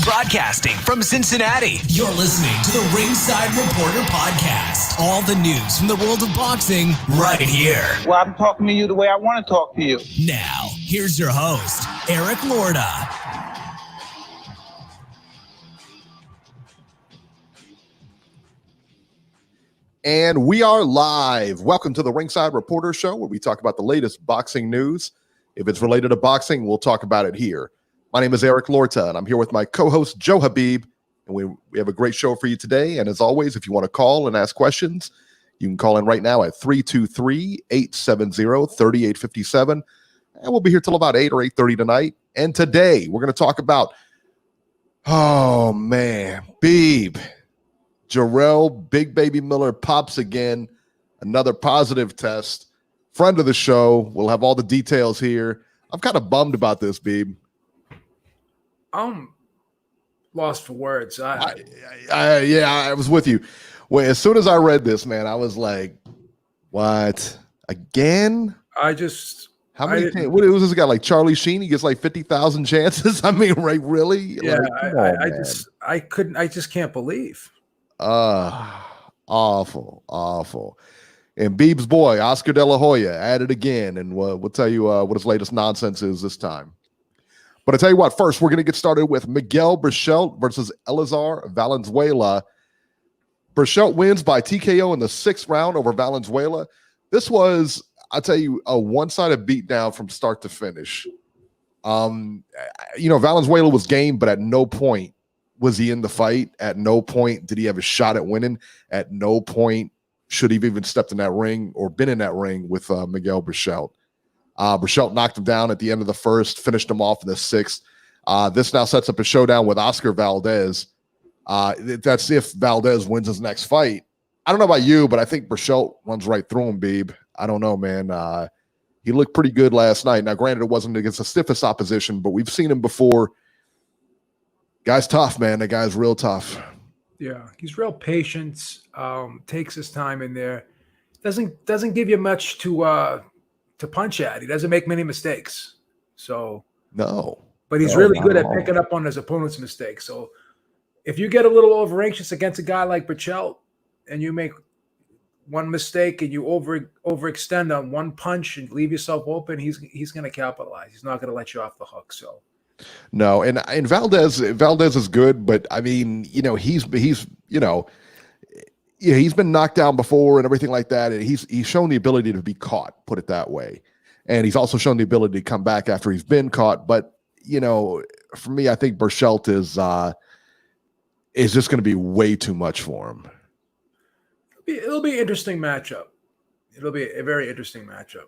Broadcasting from Cincinnati, you're listening to the Ringside Reporter podcast. All the news from the world of boxing right here. Well, I'm talking to you the way I want to talk to you. Now, here's your host, Eric Lorda. And we are live. Welcome to the Ringside Reporter Show, where we talk about the latest boxing news. If it's related to boxing, we'll talk about it here. My name is Eric Lorta, and I'm here with my co-host, Joe Habib. And we have a great show for you today. And as always, if you want to call and ask questions, you can call in right now at 323-870-3857. And we'll be here till about 8 or 8:30 tonight. And today, we're going to talk about, Beeb. Jarrell Big Baby Miller pops again. Another positive test. Friend of the show. We'll have all the details here. I'm kind of bummed about this, Beeb. I'm lost for words. I was with you. Well, as soon as I read this, man, I was like, what? Again? How many? What was this guy, like Charlie Sheen? He gets like 50,000 chances? I mean, right, really? Yeah, like, I just can't believe. Awful. And Beeb's boy, Oscar De La Hoya, at it again. And we'll tell you what his latest nonsense is this time. But I tell you what, first, we're going to get started with Miguel Berchelt versus Eleazar Valenzuela. Berchelt wins by TKO in the 6th round over Valenzuela. This was, I'll tell you, a one-sided beatdown from start to finish. Valenzuela was game, but at no point was he in the fight. At no point did he have a shot at winning. At no point should he have even stepped in that ring or been in that ring with Miguel Berchelt. Berchelt knocked him down at the end of the first, finished him off in the 6th. This now sets up a showdown with Oscar Valdez. That's if Valdez wins his next fight. I don't know about you, but I think Berchelt runs right through him, Beeb. I don't know, man. He looked pretty good last night. Now, granted, it wasn't against the stiffest opposition, but we've seen him before. Guy's tough, man. The guy's real tough. Yeah, he's real patient. Takes his time in there. Doesn't give you much to punch at. He doesn't make many mistakes. So but he's really good at picking up on his opponent's mistakes. So if you get a little over anxious against a guy like Berchelt and you make one mistake and you overextend on one punch and leave yourself open, he's going to capitalize. He's not going to let you off the hook. So no, and Valdez is good, but I mean, he's been knocked down before and everything like that. And he's shown the ability to be caught, put it that way. And he's also shown the ability to come back after he's been caught. But, for me, I think Berchelt is just going to be way too much for him. It'll be an interesting matchup. It'll be a very interesting matchup.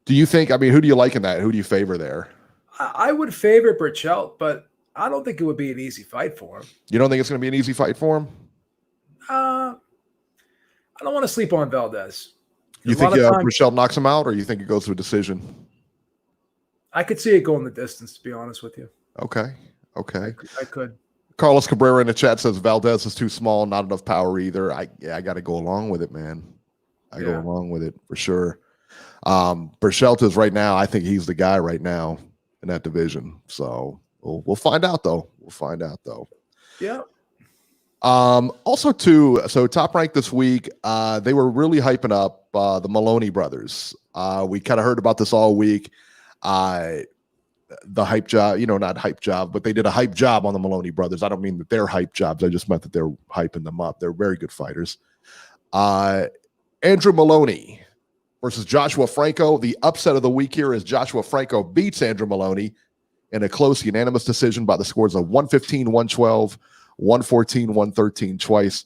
Do you think, who do you like in that? Who do you favor there? I would favor Berchelt, but I don't think it would be an easy fight for him. You don't think it's going to be an easy fight for him? I don't want to sleep on Valdez. You think Berchelt knocks him out, or you think it goes to a decision? I could see it going the distance, to be honest with you. Okay. I could. Carlos Cabrera in the chat says Valdez is too small, not enough power either. I got to go along with it, man. Go along with it for sure. Berchelt is right now. I think he's the guy right now in that division. So we'll find out though. Yeah. Also too, so Top Rank this week, they were really hyping up the Maloney brothers. We kind of heard about this all week. The hype job, not hype job, but they did a hype job on the Maloney brothers. I don't mean that they're hype jobs. I just meant that they're hyping them up. They're very good fighters. Andrew Maloney versus Joshua Franco. The upset of the week here is Joshua Franco beats Andrew Maloney in a close unanimous decision by the scores of 115-112, 114-113 twice.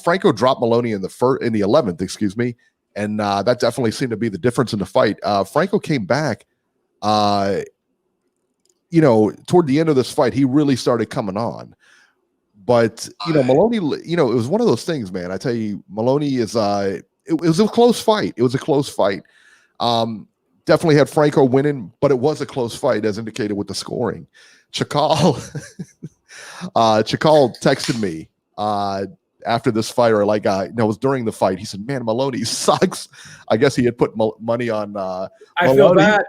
Franco dropped Maloney in the 11th, and that definitely seemed to be the difference in the fight. Franco came back, toward the end of this fight, he really started coming on. But Maloney, it was one of those things, man. I tell you, Maloney is it was a close fight. Definitely had Franco winning, but it was a close fight, as indicated with the scoring. Chakal texted me after this fight, or like it was during the fight, he said, "Man, Maloney sucks." I guess he had put money on I Maloney. feel bad.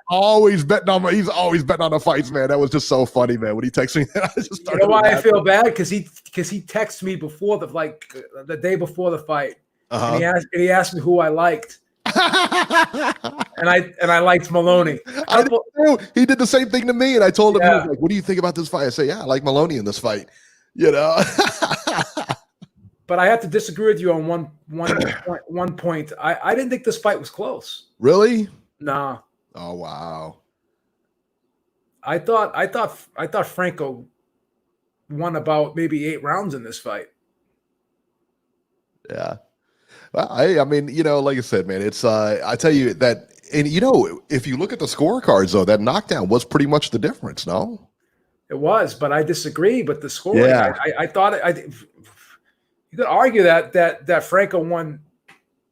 He's always betting on the fights, man. That was just so funny, man. When he texted me, I just started. You know why laughing. I feel bad? Because he texted me before the day before the fight, and he asked me who I liked. and I liked Maloney. I knew. He did the same thing to me, and I told him, he was like, "What do you think about this fight?" I say, "Yeah, I like Maloney in this fight." You know. But I have to disagree with you on one point. I didn't think this fight was close. Really? Nah. Oh wow. I thought Franco won about maybe 8 rounds in this fight. Yeah. Well, I mean, like I said, man, it's I tell you that, and if you look at the scorecards though, that knockdown was pretty much the difference, no? It was, but I disagree with the scoring. Yeah. I thought you could argue that Franco won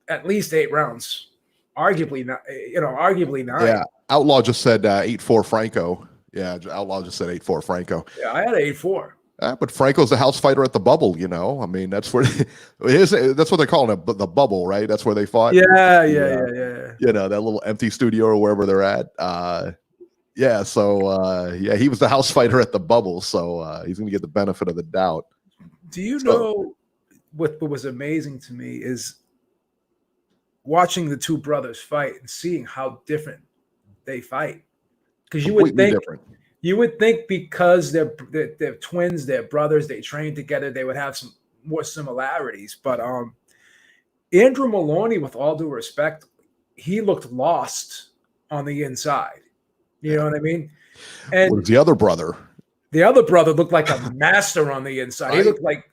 at least 8 rounds. Arguably not, arguably 9. Yeah. Outlaw just said 8-4 Franco. Yeah, Outlaw just said 8-4 Franco. Yeah, I had 8-4. But Franco's the house fighter at the bubble, I mean, that's where that's what they're calling it, the bubble, right? That's where they fought. Yeah. That little empty studio or wherever they're at. Yeah, so he was the house fighter at the bubble, so he's gonna get the benefit of the doubt. Do you know what was amazing to me is watching the two brothers fight and seeing how different they fight? Because you would think because they're twins, they're brothers, they train together, they would have some more similarities. But Andrew Maloney, with all due respect, he looked lost on the inside. You know what I mean? And what was the other brother? The other brother looked like a master on the inside. Right? He looked like,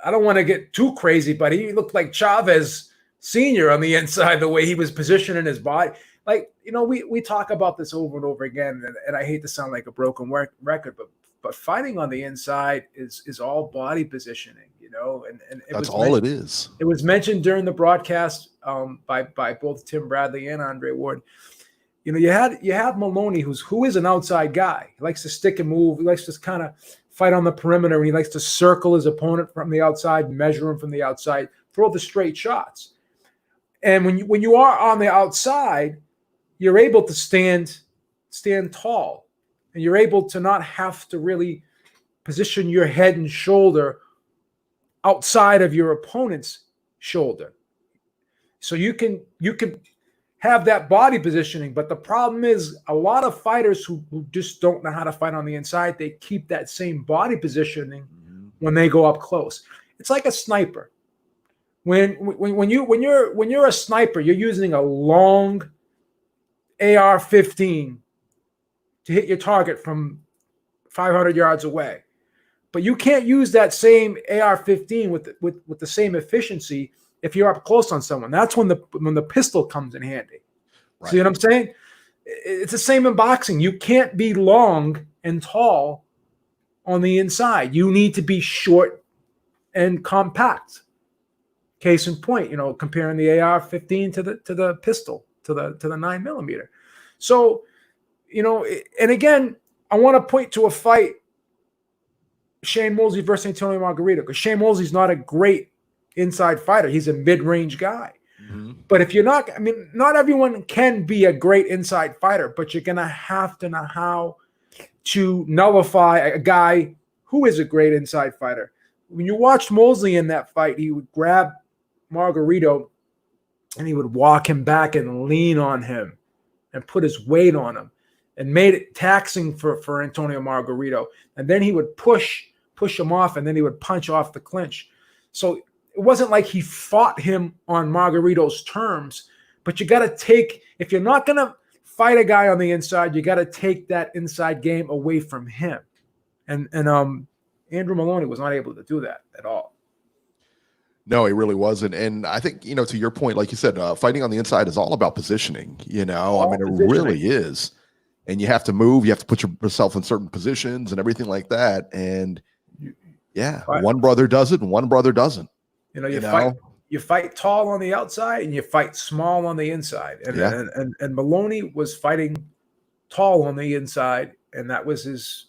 I don't want to get too crazy, but he looked like Chavez Sr. on the inside, the way he was positioning his body. Like, we talk about this over and over again, and I hate to sound like a broken record, but fighting on the inside is all body positioning, and that's all it is. It was mentioned during the broadcast by both Tim Bradley and Andre Ward. You have Maloney, who is an outside guy. He likes to stick and move. He likes to kind of fight on the perimeter, and he likes to circle his opponent from the outside, measure him from the outside, throw the straight shots. And when you are on the outside, you're able to stand tall, and you're able to not have to really position your head and shoulder outside of your opponent's shoulder. So you can have that body positioning, but the problem is a lot of fighters who just don't know how to fight on the inside, they keep that same body positioning when they go up close. It's like a sniper. When you're a sniper, you're using a long AR-15 to hit your target from 500 yards away. But you can't use that same AR-15 with the same efficiency if you're up close on someone. That's when the pistol comes in handy. Right. See what I'm saying? It's the same in boxing. You can't be long and tall on the inside. You need to be short and compact. Case in point, comparing the AR-15 to the pistol, to the 9mm. So, and again, I want to point to a fight, Shane Mosley versus Antonio Margarito, because Shane Mosley's not a great inside fighter. He's a mid-range guy. Mm-hmm. But if you're not, not everyone can be a great inside fighter, but you're going to have to know how to nullify a guy who is a great inside fighter. When you watched Mosley in that fight, he would grab Margarito and he would walk him back and lean on him and put his weight on him and made it taxing for Antonio Margarito. And then he would push him off, and then he would punch off the clinch. So it wasn't like he fought him on Margarito's terms, but you got to take, if you're not going to fight a guy on the inside, you got to take that inside game away from him. And Andrew Maloney was not able to do that at all. No, he really wasn't. And I think, to your point, like you said, fighting on the inside is all about positioning, it really is. And you have to move, you have to put yourself in certain positions and everything like that. And one brother does it and one brother doesn't. You fight tall on the outside and you fight small on the inside. And Maloney was fighting tall on the inside, and that was his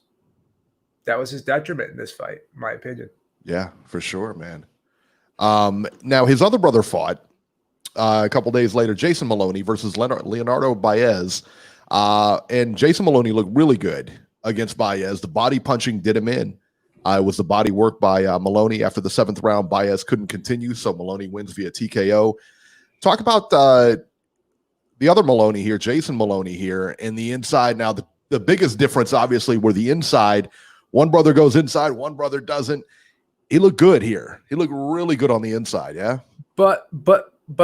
detriment in this fight, in my opinion. Yeah, for sure, man. Now his other brother fought a couple days later, Jason Maloney versus Leonardo Baez. And Jason Maloney looked really good against Baez. The body punching did him in. It was the body work by Maloney. After the 7th round, Baez couldn't continue, so Maloney wins via TKO. Talk about the other Maloney here, Jason Maloney here, and the inside. Now, the biggest difference, obviously, were the inside. One brother goes inside, one brother doesn't. He looked good here. He looked really good on the inside, yeah? But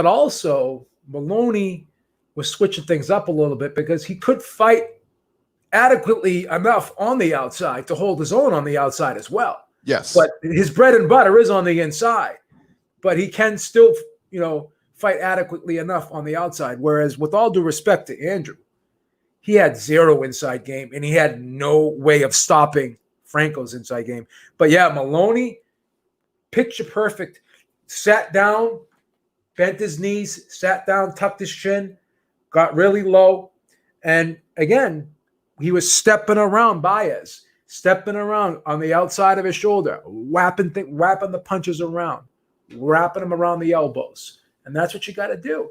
also, Maloney was switching things up a little bit because he could fight adequately enough on the outside to hold his own on the outside as well. Yes. But his bread and butter is on the inside. But he can still, fight adequately enough on the outside. Whereas, with all due respect to Andrew, he had zero inside game, and he had no way of stopping Franco's inside game. But yeah, Maloney, picture perfect, sat down, bent his knees, sat down, tucked his chin, got really low. And again, he was stepping around Baez, stepping around on the outside of his shoulder, wrapping the punches around, wrapping them around the elbows. And that's what you got to do.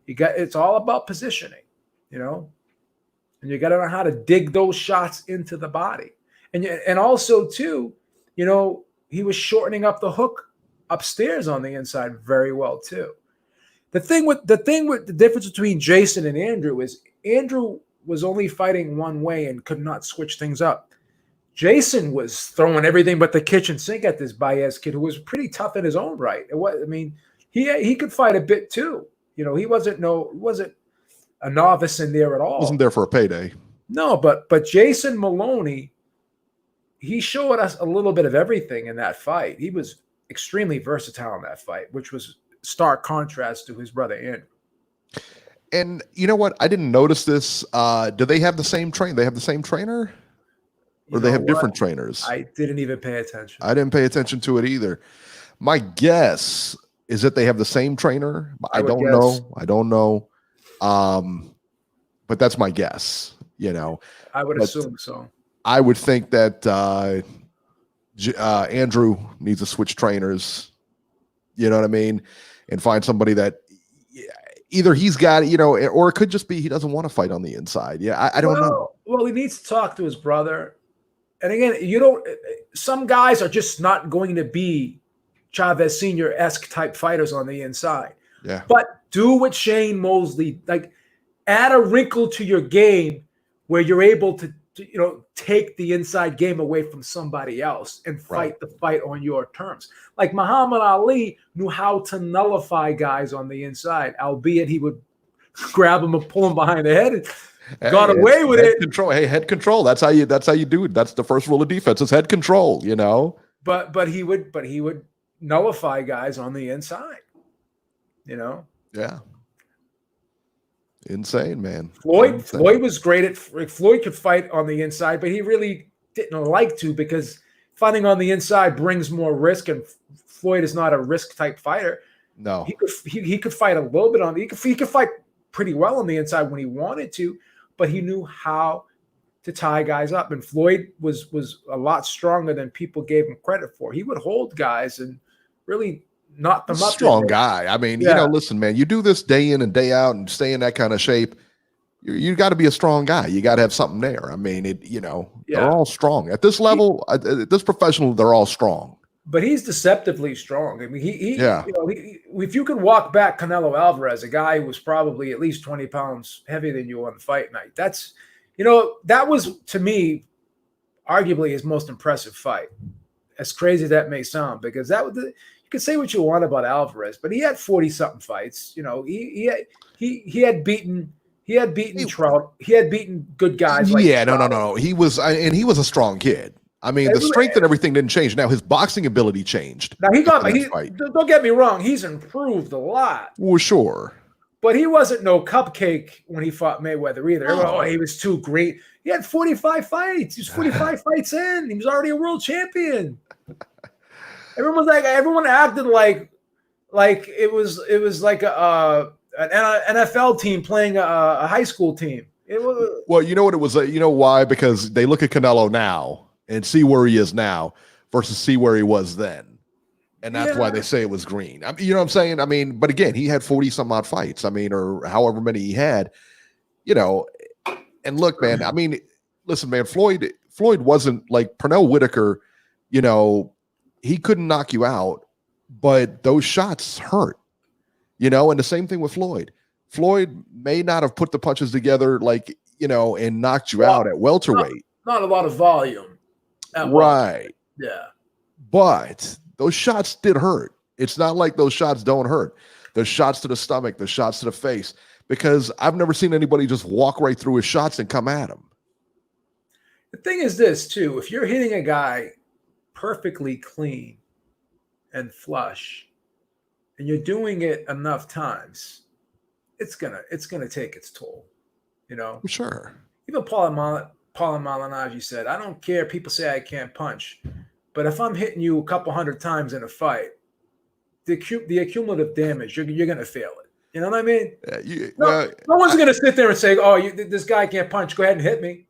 It's all about positioning, and you got to know how to dig those shots into the body. And also too, he was shortening up the hook upstairs on the inside very well too. The difference between Jason and Andrew is Andrew was only fighting one way and could not switch things up. Jason was throwing everything but the kitchen sink at this Baez kid, who was pretty tough in his own right. He could fight a bit too. He wasn't a novice in there at all. Wasn't there for a payday. No, but Jason Maloney, he showed us a little bit of everything in that fight. He was extremely versatile in that fight, which was stark contrast to his brother Andrew. And you know what? I didn't notice this. Do they have the same train? They have the same trainer? Or they have different trainers? I didn't even pay attention. I didn't pay attention to it either. My guess is that they have the same trainer. I don't know. But that's my guess, I would assume so. I would think that Andrew needs to switch trainers, you know what I mean? And find somebody that either he's got, or it could just be he doesn't want to fight on the inside. Yeah, I don't know. Well, he needs to talk to his brother. And again, some guys are just not going to be Chavez Sr.-esque type fighters on the inside. Yeah. But do what Shane Mosley, add a wrinkle to your game where you're able to take the inside game away from somebody else and fight the fight on your terms. Like Muhammad Ali knew how to nullify guys on the inside, albeit he would grab them and pull them behind the head and got away with it. Control. Hey, head control. That's how you do it. That's the first rule of defense. It's head control, But he would nullify guys on the inside. Yeah. Insane, man. Floyd was great Floyd could fight on the inside, but he really didn't like to because fighting on the inside brings more risk, and Floyd is not a risk type fighter. No, he could fight a little bit he could fight pretty well on the inside when he wanted to, but he knew how to tie guys up. And Floyd was a lot stronger than people gave him credit for. He would hold guys and really knock them up. Strong guy. I mean, listen, man, you do this day in and day out and stay in that kind of shape. You got to be a strong guy. You got to have something there. I mean, they're all strong at this level. At this professional, they're all strong. But he's deceptively strong. I mean, if you could walk back Canelo Alvarez, a guy who was probably at least 20 pounds heavier than you on the fight night, that's, that was, to me, arguably his most impressive fight. As crazy as that may sound, because you can say what you want about Alvarez, but he had 40-something fights. He had beaten Trout. He had beaten good guys. No. He was a strong kid. I mean, the strength and everything didn't change. Now his boxing ability changed. Now don't get me wrong, he's improved a lot. Well, sure. But he wasn't no cupcake when he fought Mayweather either. Oh. He was too great. He had 45 fights. He was 45 fights in. He was already a world champion. Everyone acted like it was like an NFL team playing a high school team. Well, you know what it was. You know why? Because they look at Canelo now and see where he is now versus see where he was then. And that's why they say it was green. I mean, you know what I'm saying? I mean, but again, he had 40 some odd fights. I mean, or however many he had, you know. And look, man, I mean, listen, man, Floyd wasn't like Pernell Whitaker, you know, he couldn't knock you out, but those shots hurt, you know, and the same thing with Floyd. Floyd may not have put the punches together like, you know, and knocked you out at welterweight. Not a lot of volume. Right. Yeah. But those shots did hurt. It's not like those shots don't hurt. There's shots to the stomach, there's shots to the face, because I've never seen anybody just walk right through his shots and come at him. The thing is this, too. If you're hitting a guy perfectly clean and flush, and you're doing it enough times, it's gonna take its toll, you know? Sure. Even Paul Malignaggi said, I don't care. People say I can't punch. But if I'm hitting you a couple hundred times in a fight, the accumulative damage, you're going to feel it. You know what I mean? No one's going to sit there and say, oh, this guy can't punch. Go ahead and hit me.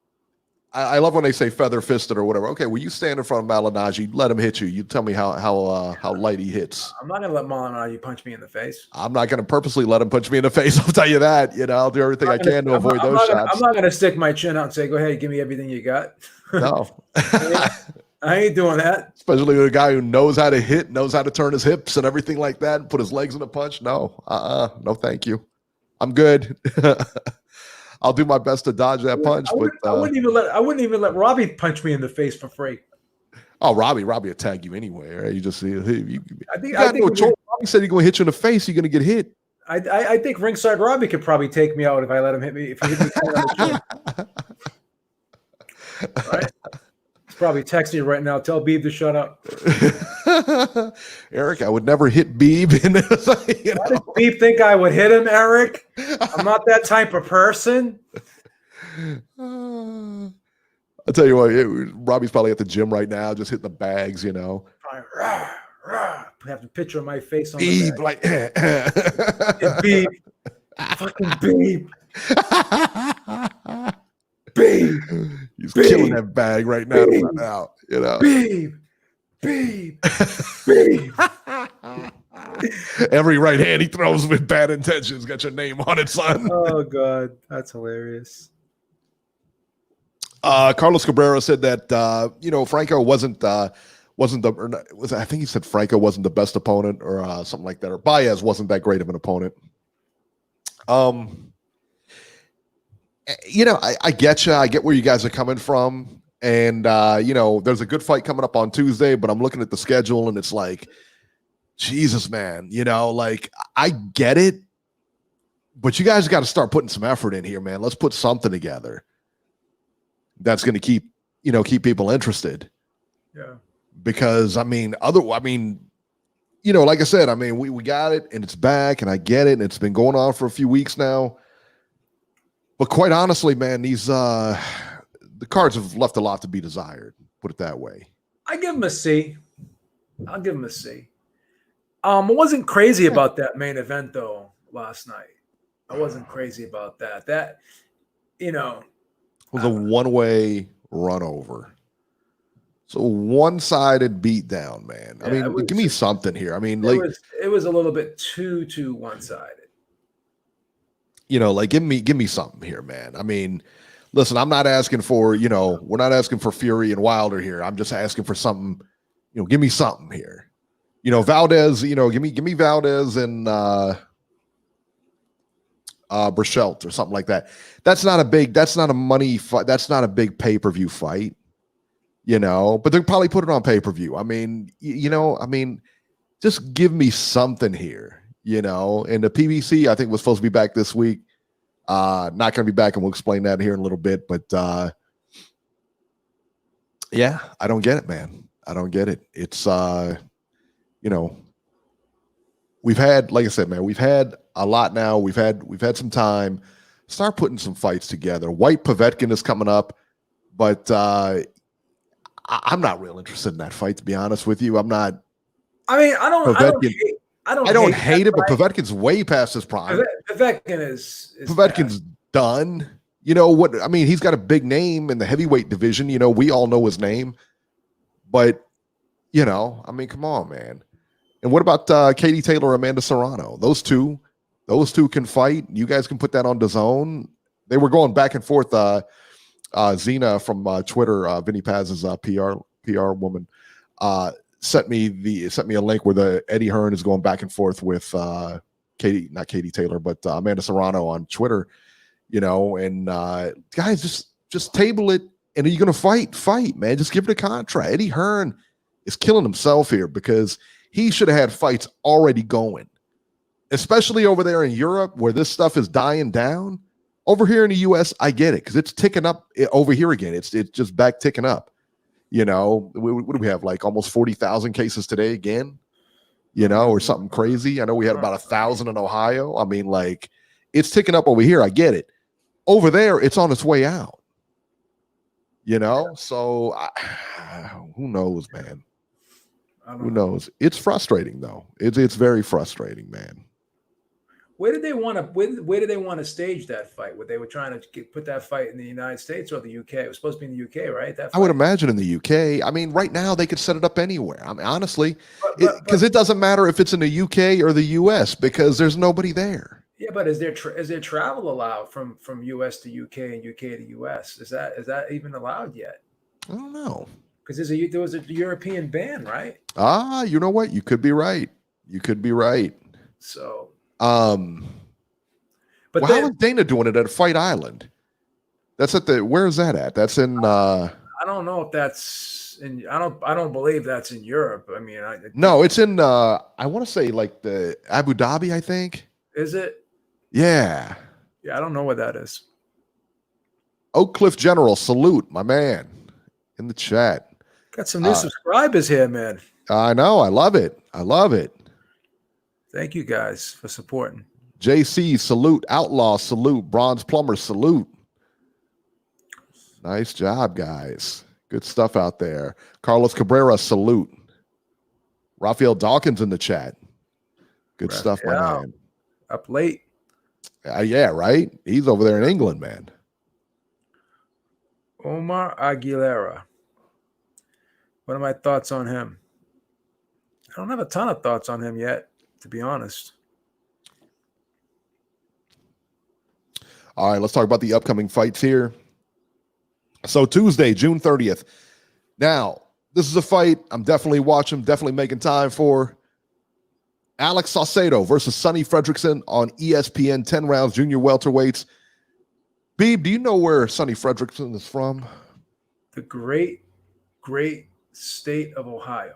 I love when they say feather fisted or whatever. Okay, well, you stand in front of Malignaggi, let him hit you. You tell me how light he hits. I'm not going to let Malignaggi punch me in the face. I'm not going to purposely let him punch me in the face. I'll tell you that. You know, I'll do everything I can to avoid those shots. I'm not going to stick my chin out and say, go ahead, give me everything you got. No. I ain't doing that. Especially with a guy who knows how to hit, knows how to turn his hips and everything like that, and put his legs in a punch. No, no, thank you. I'm good. I'll do my best to dodge that punch. I wouldn't even let Robbie punch me in the face for free. Oh, Robbie will tag you anyway. Right? You just see. Robbie said he's going to hit you in the face. You're going to get hit. I think Ringside Robbie could probably take me out if I let him hit me. If he hit me on the chin. Right? He's probably texting you right now. Tell Beeb to shut up. Eric, I would never hit Beeb. Why did Beeb think I would hit him, Eric? I'm not that type of person. I'll tell you what, Robbie's probably at the gym right now, just hitting the bags, you know. Probably, rah, rah. Have a picture of my face on Beeb, the like, Beeb. Fucking Beeb. Beeb. He's killing that bag right now. Right now, you know. Beeb. Every right hand he throws with bad intentions got your name on it, son. Oh God, that's hilarious. Carlos Cabrera said that Franco wasn't I think he said Franco wasn't the best opponent or something like that, or Baez wasn't that great of an opponent. I get you. I get where you guys are coming from. And, there's a good fight coming up on Tuesday, but I'm looking at the schedule and it's like, Jesus, man, I get it, but you guys got to start putting some effort in here, man. Let's put something together that's going to keep people interested. Yeah. Because, like I said, we got it and it's back and I get it. And it's been going on for a few weeks now. But quite honestly, man, the cards have left a lot to be desired. Put it that way. I give him a C. I'll give him a C. I wasn't crazy about that main event though last night. I wasn't crazy about that. That, it was a one-way run over. So one-sided beat down, man. Yeah, give me something here. It was a little bit too one-sided. Give me something here, man. Listen, I'm not asking for, we're not asking for Fury and Wilder here. I'm just asking for something, give me something here. Valdez, give me Valdez and Berchelt or something like that. That's not a money fight. That's not a big pay-per-view fight, but they'll probably put it on pay-per-view. Just give me something here, and the PBC, I think, was supposed to be back this week. Not going to be back, and we'll explain that here in a little bit. But yeah, I don't get it, man. I don't get it. It's we've had, like I said, man, we've had a lot now. We've had some time. Start putting some fights together. White Povetkin is coming up, but I'm not real interested in that fight, to be honest with you. I'm not. I don't hate it, but Povetkin's way past his prime. Povetkin's done. He's got a big name in the heavyweight division. We all know his name. But, come on, man. And what about Katie Taylor, Amanda Serrano? Those two can fight. You guys can put that on DAZN. They were going back and forth. Zena from Twitter, Vinny Paz's PR woman, sent me a link where the Eddie Hearn is going back and forth with not Katie Taylor, but Amanda Serrano on Twitter. And guys, just table it. And are you going to fight, man? Just give it a contract. Eddie Hearn is killing himself here because he should have had fights already going, especially over there in Europe where this stuff is dying down. Over here in the U.S., I get it because it's ticking up over here again. It's just back ticking up. What do we have? Like almost 40,000 cases today again, or something crazy. I know we had about 1,000 in Ohio. I mean, like it's ticking up over here. I get it. Over there, it's on its way out. So who knows, man? Who knows? It's frustrating though. It's very frustrating, man. Where did they want to stage that fight? Were they trying to put that fight in the United States or the UK? It was supposed to be in the UK, right? That fight? I would imagine in the UK. I mean, right now they could set it up anywhere. I mean, honestly, because it doesn't matter if it's in the UK or the US because there's nobody there. Yeah, but is there travel allowed from US to UK and UK to US? Is that even allowed yet? I don't know. Because there was a European ban, right? You know what? You could be right. So. But how is Dana doing it at Fight Island? That's where is that at? That's in I don't know if that's in I don't believe that's in Europe. I mean, no, it's in I want to say like the Abu Dhabi, I think. Is it? Yeah. Yeah, I don't know what that is. Oak Cliff General, salute, my man, in the chat. Got some new subscribers here, man. I know, I love it. Thank you guys for supporting. JC, salute. Outlaw, salute. Bronze Plumber, salute. Nice job, guys. Good stuff out there. Carlos Cabrera, salute. Rafael Dawkins in the chat. Good stuff, my man. Up late. Yeah, right? He's over there in England, man. Omar Aguilera. What are my thoughts on him? I don't have a ton of thoughts on him yet, to be honest. All right, let's talk about the upcoming fights here. So Tuesday, June 30th. Now, this is a fight I'm definitely watching, definitely making time for. Alex Saucedo versus Sonny Fredrickson on ESPN, 10 rounds, junior welterweights. Beeb, do you know where Sonny Fredrickson is from? The great state of Ohio.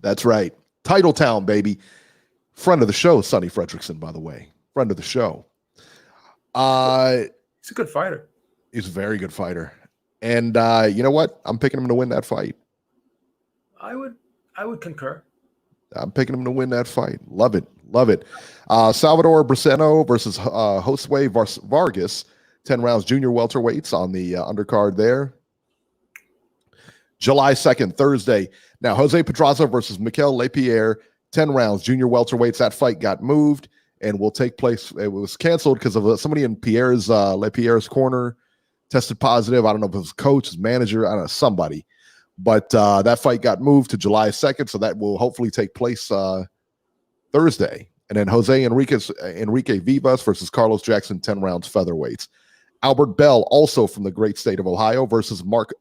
That's right. Titletown, baby. Friend of the show, Sonny Fredrickson, by the way. Friend of the show. He's a good fighter. He's a very good fighter. And you know what? I'm picking him to win that fight. I would concur. I'm picking him to win that fight. Love it. Salvador Braceno versus Josue Vargas, 10 rounds junior welterweights on the undercard there. July 2nd, Thursday. Now, Jose Pedraza versus Miguel Lapierre, 10 rounds junior welterweights. That fight got moved and will take place. It was canceled because of somebody in Lapierre's corner tested positive. I don't know if it was coach, his manager, I don't know, somebody. But that fight got moved to July 2nd, so that will hopefully take place Thursday. And then Jose Enrique Vivas versus Carlos Jackson, 10 rounds featherweights. Albert Bell, also from the great state of Ohio, versus Mark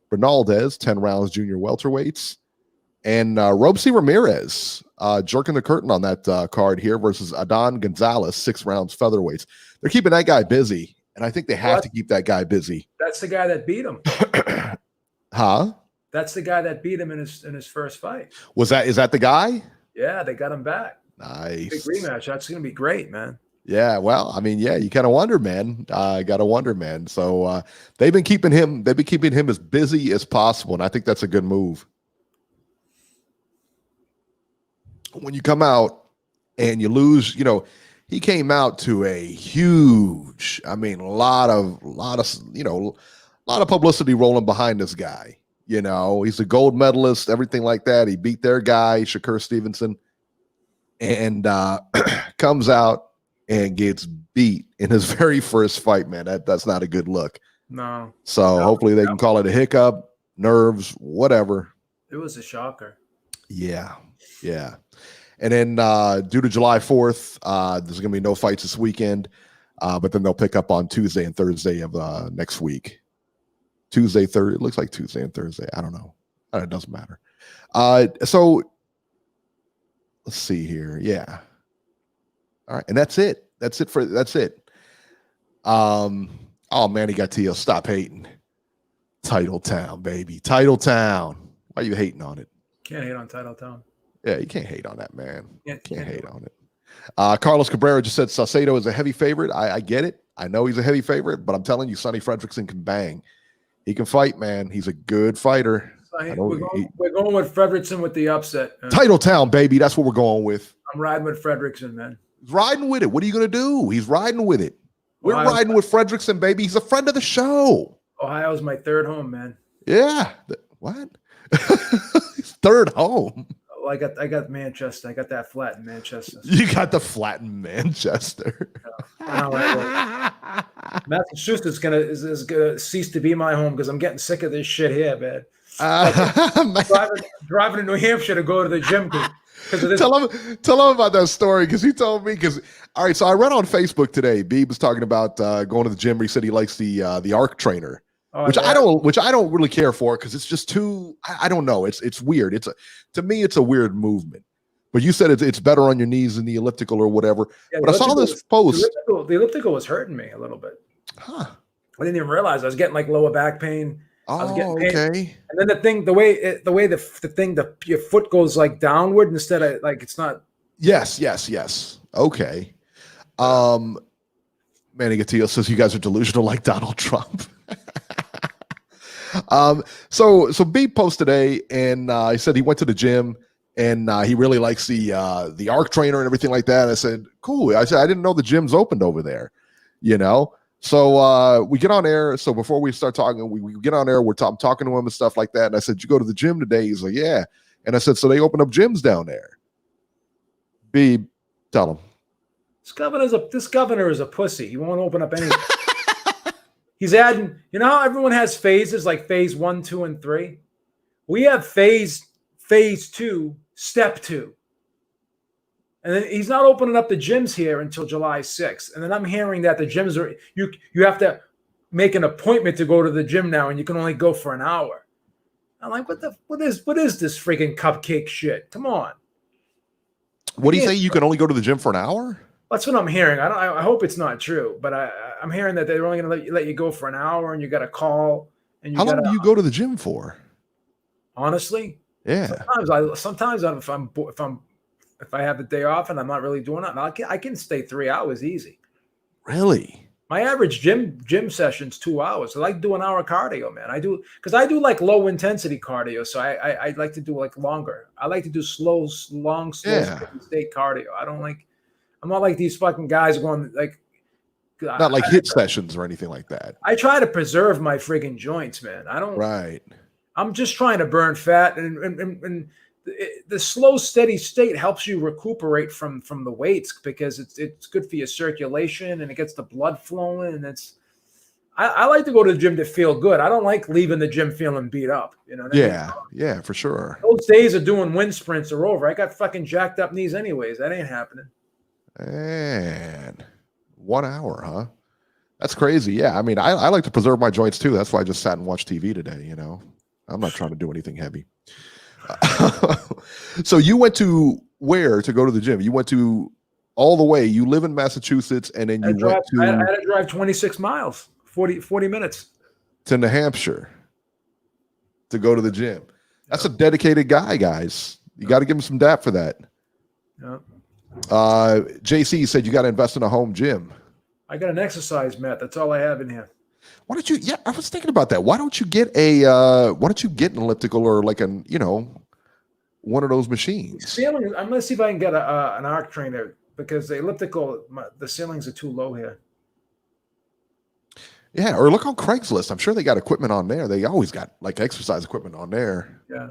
Bernaldez, 10 rounds junior welterweights. And Robesy Ramirez, jerking the curtain on that card here, versus Adan Gonzalez, 6 rounds featherweights. They're keeping that guy busy, and I think they have to keep that guy busy. That's the guy that beat him. Huh? That's the guy that beat him in his first fight. Is that the guy? Yeah, they got him back. Nice. Big rematch. That's going to be great, man. Yeah, well, I mean, yeah, you kind of wonder, man. Got to wonder, man. So they've been keeping him as busy as possible, and I think that's a good move. When you come out and you lose, he came out to a huge, a lot of publicity rolling behind this guy. He's a gold medalist, everything like that. He beat their guy, Shakur Stevenson, and comes out and gets beat in his very first fight, man. That's not a good look. No. So hopefully they can call it a hiccup, nerves, whatever. It was a shocker. Yeah. And then due to July 4th, there's going to be no fights this weekend, but then they'll pick up on Tuesday and Thursday of next week. Tuesday, Thursday. It looks like Tuesday and Thursday. I don't know. It doesn't matter. So let's see here. Yeah. All right, and that's it. That's it. Oh man, he got Tio. Stop hating. Title Town, baby. Title Town. Why are you hating on it? Can't hate on Title Town. Yeah, you can't hate on that, man. Can't hate on it. Carlos Cabrera just said Saucedo is a heavy favorite. I get it. I know he's a heavy favorite, but I'm telling you, Sonny Fredrickson can bang. He can fight, man. He's a good fighter. We're going with Fredrickson with the upset. Man. Title Town, baby. That's what we're going with. I'm riding with Fredrickson, man. He's riding with it. What are you going to do? He's riding with it. We're riding with Fredrickson, baby. He's a friend of the show. Ohio's my third home, man. Yeah. What? Third home. Oh, I got Manchester. I got that flat in Manchester. You got the flat in Manchester. Massachusetts is gonna cease to be my home because I'm getting sick of this shit here, man. Driving to New Hampshire to go to the gym. Tell him about that story because he told me. All right, so I read on Facebook today. Beeb was talking about going to the gym. He said he likes the arc trainer, which I don't really care for because it's just too. I don't know. It's weird. To me it's a weird movement. But you said it's better on your knees than the elliptical or whatever. Yeah, but I saw this post. The elliptical was hurting me a little bit. Huh. I didn't even realize I was getting like lower back pain. I was getting pain. Okay. And then the way your foot goes like downward instead of like it's not. Yes. Okay. Manny Gatillo says you guys are delusional like Donald Trump. So B posted today, and he said he went to the gym and he really likes the arc trainer and everything like that. And I said, cool. I said I didn't know the gym's opened over there, you know. So we get on air. So before we start talking, we get on air. I'm talking to him and stuff like that. And I said, you go to the gym today? He's like, yeah. And I said, so they open up gyms down there. B, tell him. This governor is a pussy. He won't open up anything. He's adding. You know how everyone has phases like phase 1, 2, and 3. We have phase 2, step 2. And then he's not opening up the gyms here until July 6th. And then I'm hearing that the gyms are you have to make an appointment to go to the gym now, and you can only go for an hour. I'm like, what is this freaking cupcake shit? Come on. What do you say? You can only go to the gym for an hour? That's what I'm hearing. I hope it's not true, but I'm hearing that they're only going to let you go for an hour, and you got to call. And how long do you go to the gym for? Honestly, yeah. Sometimes if I have the day off and I'm not really doing it, I can stay 3 hours easy. Really? My average gym session's 2 hours. I like do an hour cardio, man. I do because I do like low intensity cardio, so I like to do like longer. I like to do long, state cardio. I'm not like these fucking guys going like. Not like HIIT sessions or anything like that. I try to preserve my friggin' joints, man. I don't. Right. I'm just trying to burn fat and the slow, steady state helps you recuperate from the weights because it's good for your circulation and it gets the blood flowing. And I like to go to the gym to feel good. I don't like leaving the gym feeling beat up. You know what I mean? Yeah, for sure. Those days of doing wind sprints are over. I got fucking jacked up knees anyways. That ain't happening. And 1 hour, huh? That's crazy. Yeah, I mean, I like to preserve my joints too. That's why I just sat and watched TV today. You know, I'm not trying to do anything heavy. So you went to where to go to the gym? You went to all the way. You live in Massachusetts, and then I had to drive 26 miles, 40 minutes to New Hampshire to go to the gym. That's a dedicated guy, guys. You got to give him some dap for that. Yeah. JC said you got to invest in a home gym. I got an exercise mat. That's all I have in here. Why don't you? Yeah, I was thinking about that. Why don't you get an elliptical or like one of those machines? Ceiling. I'm gonna see if I can get an arc trainer because the elliptical, the ceilings are too low here. Yeah, or look on Craigslist. I'm sure they got equipment on there. They always got like exercise equipment on there. Yeah,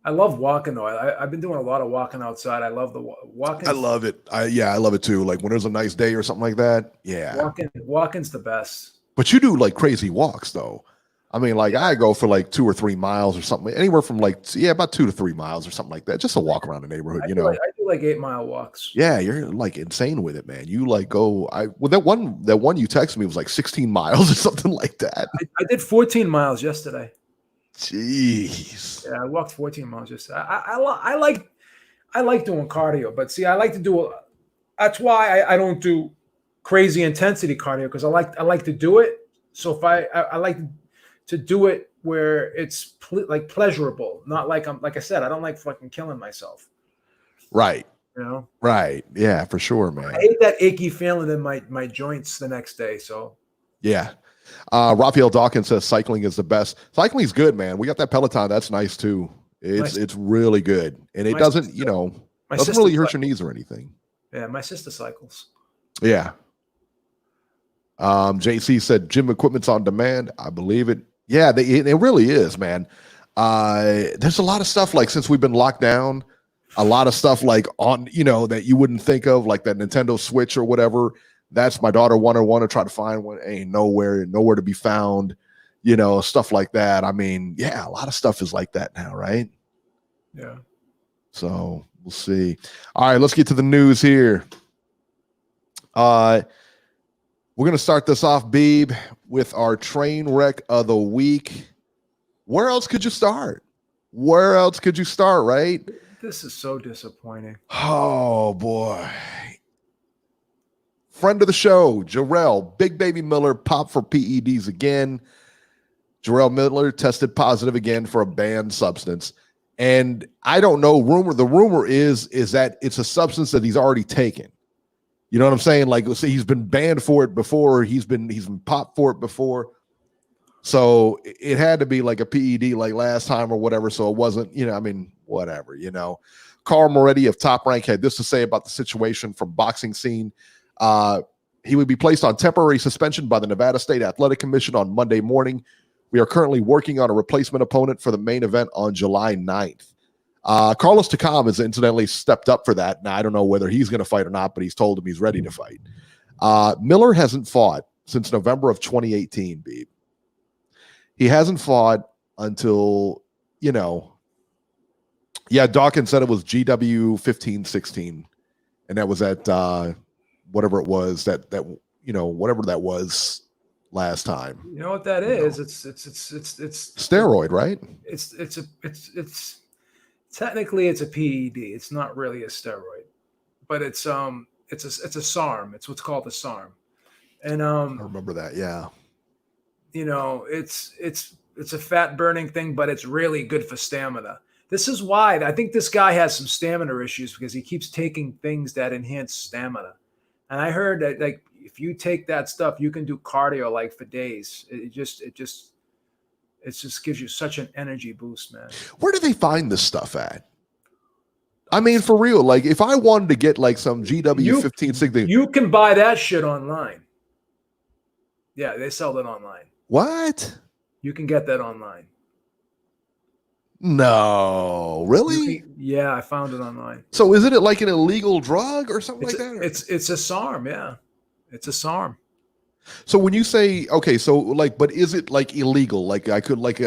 I love walking though. I've been doing a lot of walking outside. I love the walking. I love it. I love it too. Like when there's a nice day or something like that. Yeah, walking's the best. But you do like crazy walks though. I mean, like I go for like 2 or 3 miles or something, anywhere from like about 2 to 3 miles or something like that, just to walk around the neighborhood. I do like 8-mile walks. Yeah, you're like insane with it, man. You like go. That one you texted me was like 16 miles or something like that. I did 14 miles yesterday. Jeez. Yeah, I walked 14 miles yesterday. I like doing cardio, but see, I like to do. That's why I don't do crazy intensity cardio, because I like to do it. So if I like to do it where it's like pleasurable, not like like I said, I don't like fucking killing myself. Right. You know? Right. Yeah, for sure, man. I hate that achy feeling in my joints the next day. So yeah. Raphael Dawkins says cycling is the best. Cycling is good, man. We got that Peloton. That's nice too. It's really good. And it doesn't, doesn't really hurt your knees or anything. Yeah, my sister cycles. Yeah. JC said gym equipment's on demand. I believe it. Yeah, it really is, man. There's a lot of stuff like since we've been locked down, a lot of stuff like on, that you wouldn't think of, like that Nintendo Switch or whatever. That's my daughter want to try to find one. Ain't nowhere to be found, stuff like that. I mean, yeah, a lot of stuff is like that now, right? Yeah. So we'll see. All right, let's get to the news here. We're going to start this off, Beeb, with our train wreck of the week. Where else could you start? Right? This is so disappointing. Oh, boy. Friend of the show, Jarrell, Big Baby Miller, popped for PEDs again. Jarrell Miller tested positive again for a banned substance. And I don't know, the rumor is that it's a substance that he's already taken. You know what I'm saying? Like, let's say he's been banned for it before. He's been popped for it before. So it had to be like a PED like last time or whatever. So it wasn't, whatever, Carl Moretti of Top Rank had this to say about the situation from Boxing Scene. He would be placed on temporary suspension by the Nevada State Athletic Commission on Monday morning. We are currently working on a replacement opponent for the main event on July 9th. Carlos Takam has incidentally stepped up for that. Now, I don't know whether he's going to fight or not, but he's told him he's ready to fight. Miller hasn't fought since November of 2018, Beeb. He hasn't fought until, Dawkins said it was GW 1516, and that was at whatever it was whatever that was last time. You know what that is? It's steroid, right? It's technically it's a PED. It's not really a steroid, but it's a SARM. It's what's called a SARM. And I remember that. Yeah. It's a fat burning thing, but it's really good for stamina. This is why I think this guy has some stamina issues, because he keeps taking things that enhance stamina. And I heard that like if you take that stuff, you can do cardio like for days. It just gives you such an energy boost, man. Where do they find this stuff at? I mean, for real, like if I wanted to get like some GW 1560, you can buy that shit online. Yeah, they sell it online. What? You can get that online. No, really? Yeah, I found it online. So isn't it like an illegal drug or something like that? It's a SARM, yeah. It's a SARM. So when you say, okay, so like, but is it like illegal? Like I could like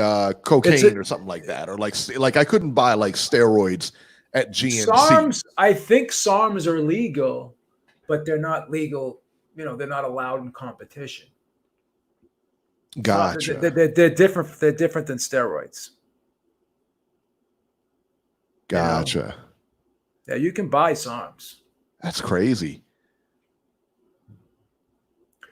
cocaine or something like that, or like I couldn't buy like steroids at GNC. SARMs, I think SARMs are legal, but they're not legal. They're not allowed in competition. Gotcha. They're different. They're different than steroids. Gotcha. Yeah, you can buy SARMs. That's crazy.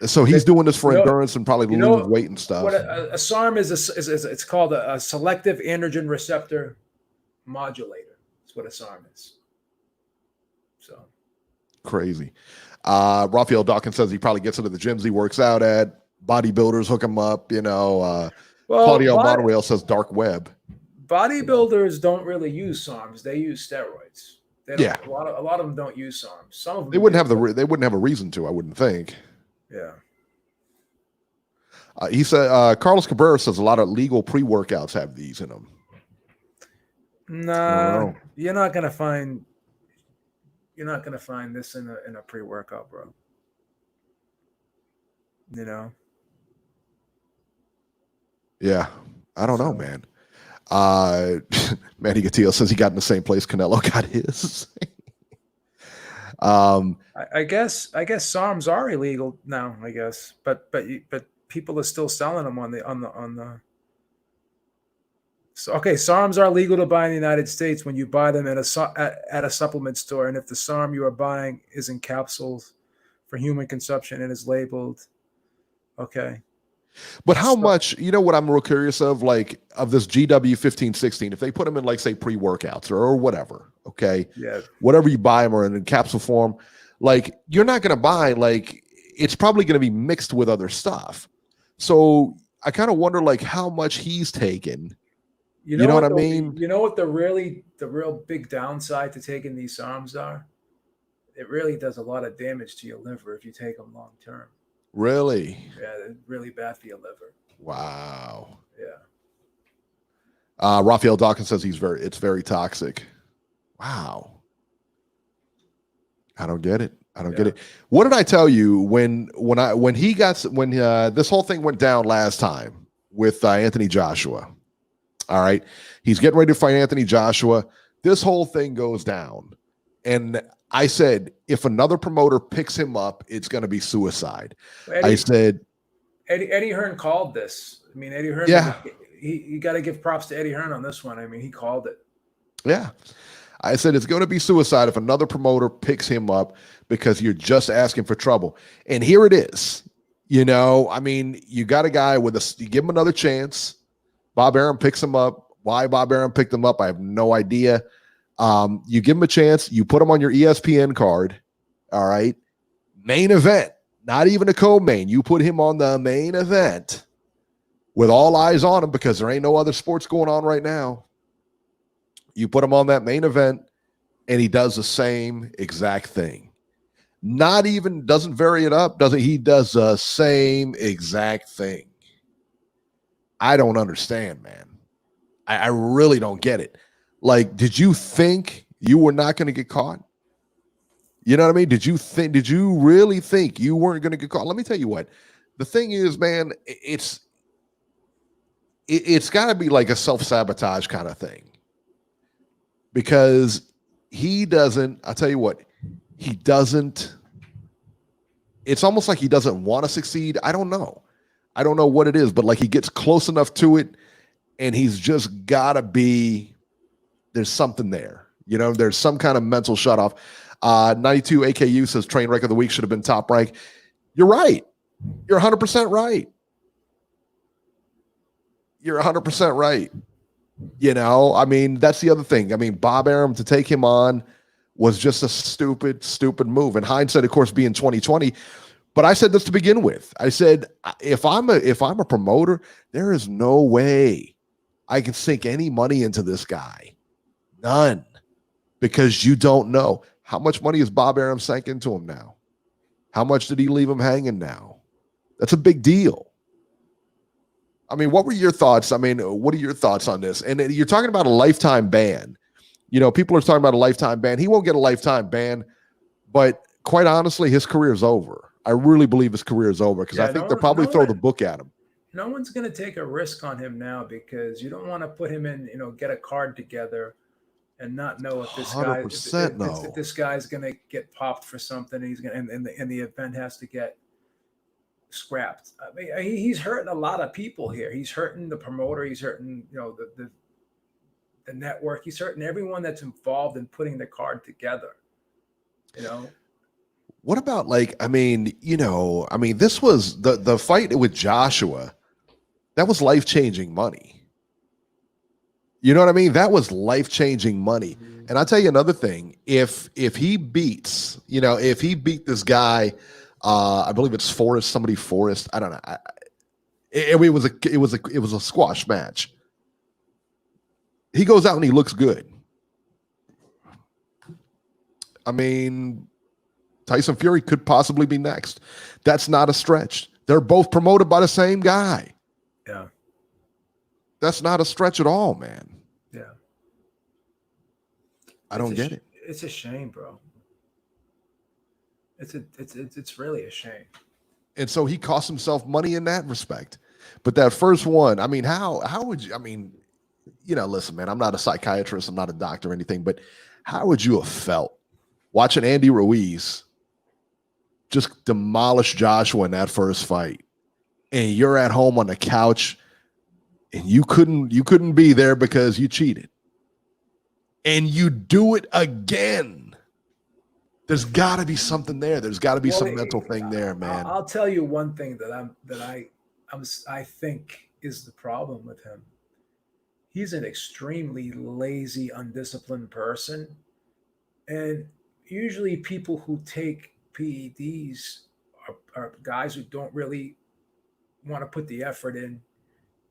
So he's doing this for endurance and probably lose weight and stuff. What a SARM is it's called a selective androgen receptor modulator. That's what a SARM is. So crazy. Raphael Dawkins says he probably gets into the gyms he works out at. Bodybuilders hook him up, Claudio Monorail says dark web. Bodybuilders don't really use SARMs; they use steroids. A lot of them don't use SARMs. Some of them they wouldn't have a reason to. I wouldn't think. Yeah. He said Carlos Cabrera says a lot of legal pre-workouts have these in them. No, you're not gonna find this in a pre-workout, bro. Yeah. I don't know, man. Manny Gatillo says he got in the same place Canelo got his. I guess SARMs are illegal now, I guess, but people are still selling them on the. So, okay, SARMs are legal to buy in the United States when you buy them at a supplement store, and if the SARM you are buying is in capsules for human consumption and is labeled, okay. But how much, what I'm real curious of, like, of this GW 1516, if they put them in, like, say, pre-workouts or whatever, okay? Yeah. Whatever you buy them or in capsule form, like, you're not going to buy, like, it's probably going to be mixed with other stuff. So I kind of wonder, like, how much he's taken. You know what I mean? You know what the real big downside to taking these SARMs are? It really does a lot of damage to your liver if you take them long term. Really? Yeah, they're really bad for your liver. Wow. Yeah. Raphael Dawkins says it's very toxic. Wow. I don't get it. Get it. What did I tell you when this whole thing went down last time with Anthony Joshua? All right. He's getting ready to fight Anthony Joshua. This whole thing goes down. And I said, if another promoter picks him up, it's going to be suicide. I said, Eddie Hearn called this. I mean, Eddie Hearn, you got to give props to Eddie Hearn on this one. I mean, he called it. Yeah. I said, it's going to be suicide if another promoter picks him up because you're just asking for trouble. And here it is. I mean, you got a guy you give him another chance. Bob Arum picks him up. Why Bob Arum picked him up, I have no idea. You give him a chance. You put him on your ESPN card. All right. Main event, not even a co-main. You put him on the main event with all eyes on him because there ain't no other sports going on right now. You put him on that main event and he does the same exact thing. Not even, doesn't vary it up. He does the same exact thing. I don't understand, man. I really don't get it. Like, did you think you were not going to get caught? You know what I mean? Did you really think you weren't going to get caught? Let me tell you what. The thing is, man, it's got to be like a self-sabotage kind of thing. Because I'll tell you what, it's almost like he doesn't want to succeed. I don't know what it is, but like he gets close enough to it and he's just got to be, there's something there. There's some kind of mental shutoff. 92 AKU says train wreck of the week should have been Top Rank. You're right. You're 100% right. You're 100% right. I mean, that's the other thing. I mean, Bob Arum, to take him on was just a stupid move. And hindsight, of course, being 2020. But I said this to begin with. I said, if I'm a promoter, there is no way I can sink any money into this guy. None. Because you don't know. How much money is Bob Arum sank into him now? How much did he leave him hanging now? That's a big deal. I mean, what were your thoughts? I mean, what are your thoughts on this? And you're talking about a lifetime ban. People are talking about a lifetime ban. He won't get a lifetime ban, but quite honestly, his career is over. I really believe his career is over because I think they'll probably throw the book at him. No one's going to take a risk on him now because you don't want to put him in, get a card together and not know if this guy, if this guy's going to get popped for something. And the event has to get scrapped. I mean, he's hurting a lot of people here. He's hurting the promoter. He's hurting, the network. He's hurting everyone that's involved in putting the card together. What about this was the fight with Joshua. That was life-changing money. You know what I mean? That was life-changing money. Mm-hmm. And I'll tell you another thing. If he beat this guy, I believe it's Forrest. I don't know. It was a squash match. He goes out and he looks good. I mean, Tyson Fury could possibly be next. That's not a stretch. They're both promoted by the same guy. Yeah. That's not a stretch at all, man. Yeah. I don't get it. It's a shame, bro. It's really a shame. And so he cost himself money in that respect. But that first one, I mean, how would you? I mean, listen, man, I'm not a psychiatrist, I'm not a doctor or anything, but how would you have felt watching Andy Ruiz just demolish Joshua in that first fight, and you're at home on the couch, and you couldn't be there because you cheated, and you do it again? There's got to be something there. There's got to be some mental thing there, man. I'll tell you one thing that I think is the problem with him. He's an extremely lazy, undisciplined person. And usually people who take PEDs are guys who don't really want to put the effort in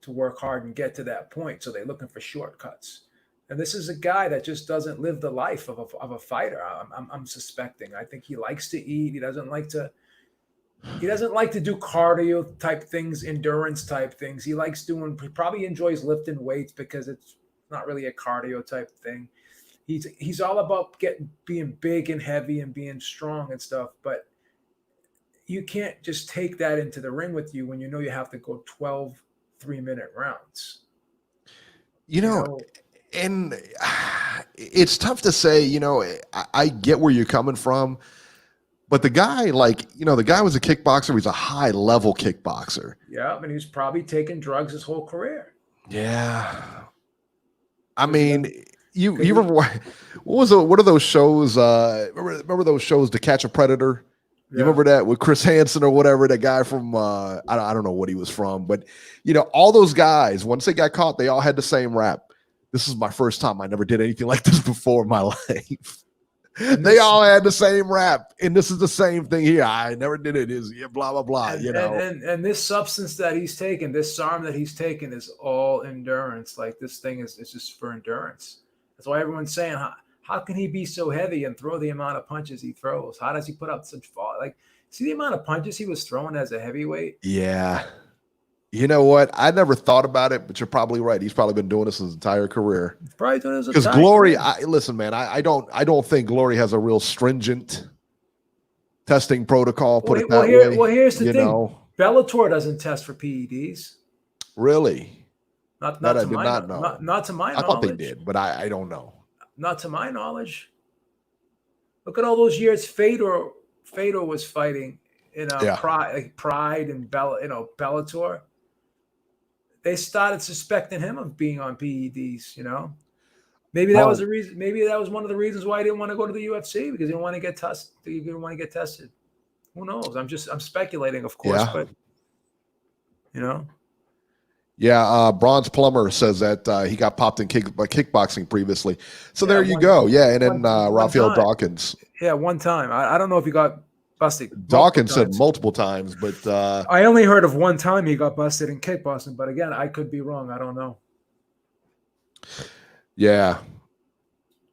to work hard and get to that point. So they're looking for shortcuts. And this is a guy that just doesn't live the life of a fighter. I'm suspecting. I think he likes to eat. He doesn't like to do cardio type things, endurance type things. He probably enjoys lifting weights because it's not really a cardio type thing. He's all about being big and heavy and being strong and stuff. But you can't just take that into the ring with you when you know you have to go 12 3-minute rounds. And it's tough to say, I get where you're coming from, but the guy, the guy was a kickboxer. He's a high level kickboxer. Yeah. And he's probably taken drugs his whole career. Yeah. I mean, you remember what are those shows? Remember those shows, To Catch a Predator? You remember that with Chris Hansen or whatever, that guy from, I don't know what he was from, but all those guys, once they got caught, they all had the same rap. This is my first time. I never did anything like this before in my life. They all had the same rap, and this is the same thing here. I never did it. Is blah blah blah. And this substance that he's taken, this SARM that he's taken, is all endurance. Like, this thing is just for endurance. That's why everyone's saying, how can he be so heavy and throw the amount of punches he throws? How does he put up such fall? Like, see the amount of punches he was throwing as a heavyweight? Yeah. You know what? I never thought about it, but you're probably right. He's probably been doing this his entire career. He's probably doing this because Glory. Listen, man. I don't think Glory has a real stringent testing protocol. Put it that way. Well, here's the thing. Bellator doesn't test for PEDs. Really? Not to my knowledge. I thought they did, but I don't know. Not to my knowledge. Look at all those years Fedor was fighting in Pride and Bellator. They started suspecting him of being on PEDs, Maybe that was the reason. Maybe that was one of the reasons why he didn't want to go to the UFC, because he didn't want to get tested. He didn't want to get tested. Who knows? I'm speculating, of course, but Yeah, Bronze Plumber says that he got popped in kickboxing previously. So there you go. Yeah, and then Raphael Dawkins. Yeah, one time. I don't know if he got busted. Dawkins said multiple times, but I only heard of one time he got busted in kickboxing. But again, I could be wrong. I don't know. Yeah.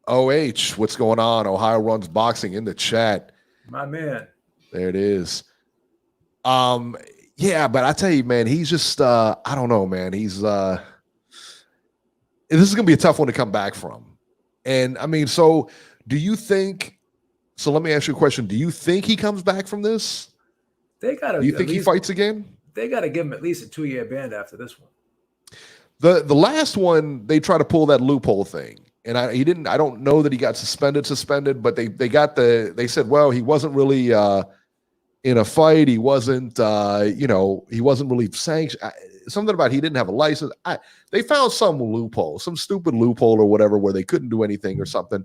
OH, what's going on? Ohio Runs Boxing in the chat. My man. There it is. Yeah, but I tell you, man, he's just I don't know, man. He's this is gonna be a tough one to come back from. And I mean, so do you think? So let me ask you a question. Do you think he comes back from this? Do you think he fights again? They got to give him at least a 2-year ban after this one. The last one, they try to pull that loophole thing, and he didn't. I don't know that he got suspended, but they said, well, he wasn't really in a fight. He wasn't he wasn't really sanctioned. Something about he didn't have a license. They found some loophole, some stupid loophole or whatever, where they couldn't do anything or something.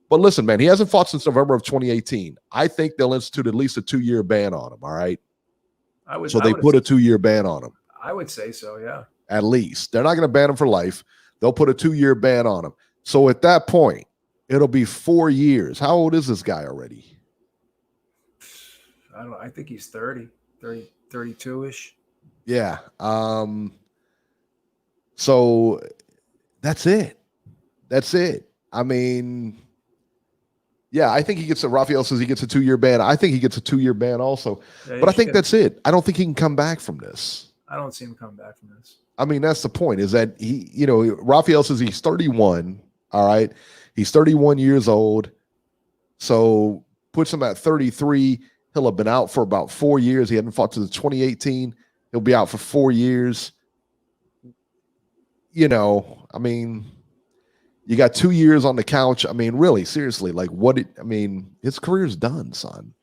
But listen, man, he hasn't fought since November of 2018. I think they'll institute at least a 2-year ban on him. All right. They put a 2-year ban on him. I would say so. Yeah. At least they're not going to ban him for life. They'll put a 2-year ban on him. So at that point, it'll be 4 years. How old is this guy already? I don't know. I think he's 30, 32-ish. Yeah. So that's it. I mean, yeah, I think he gets Raphael says he gets a 2-year ban. I think he gets a 2-year ban also. Yeah, but I think that's it. I don't think he can come back from this. I don't see him come back from this. I mean, that's the point, is that Raphael says he's 31. All right. He's 31 years old. So puts him at 33. He'll have been out for about 4 years. He hadn't fought since 2018. He'll be out for 4 years. You know, I mean, you got 2 years on the couch. I mean, really, seriously, like his career's done, son.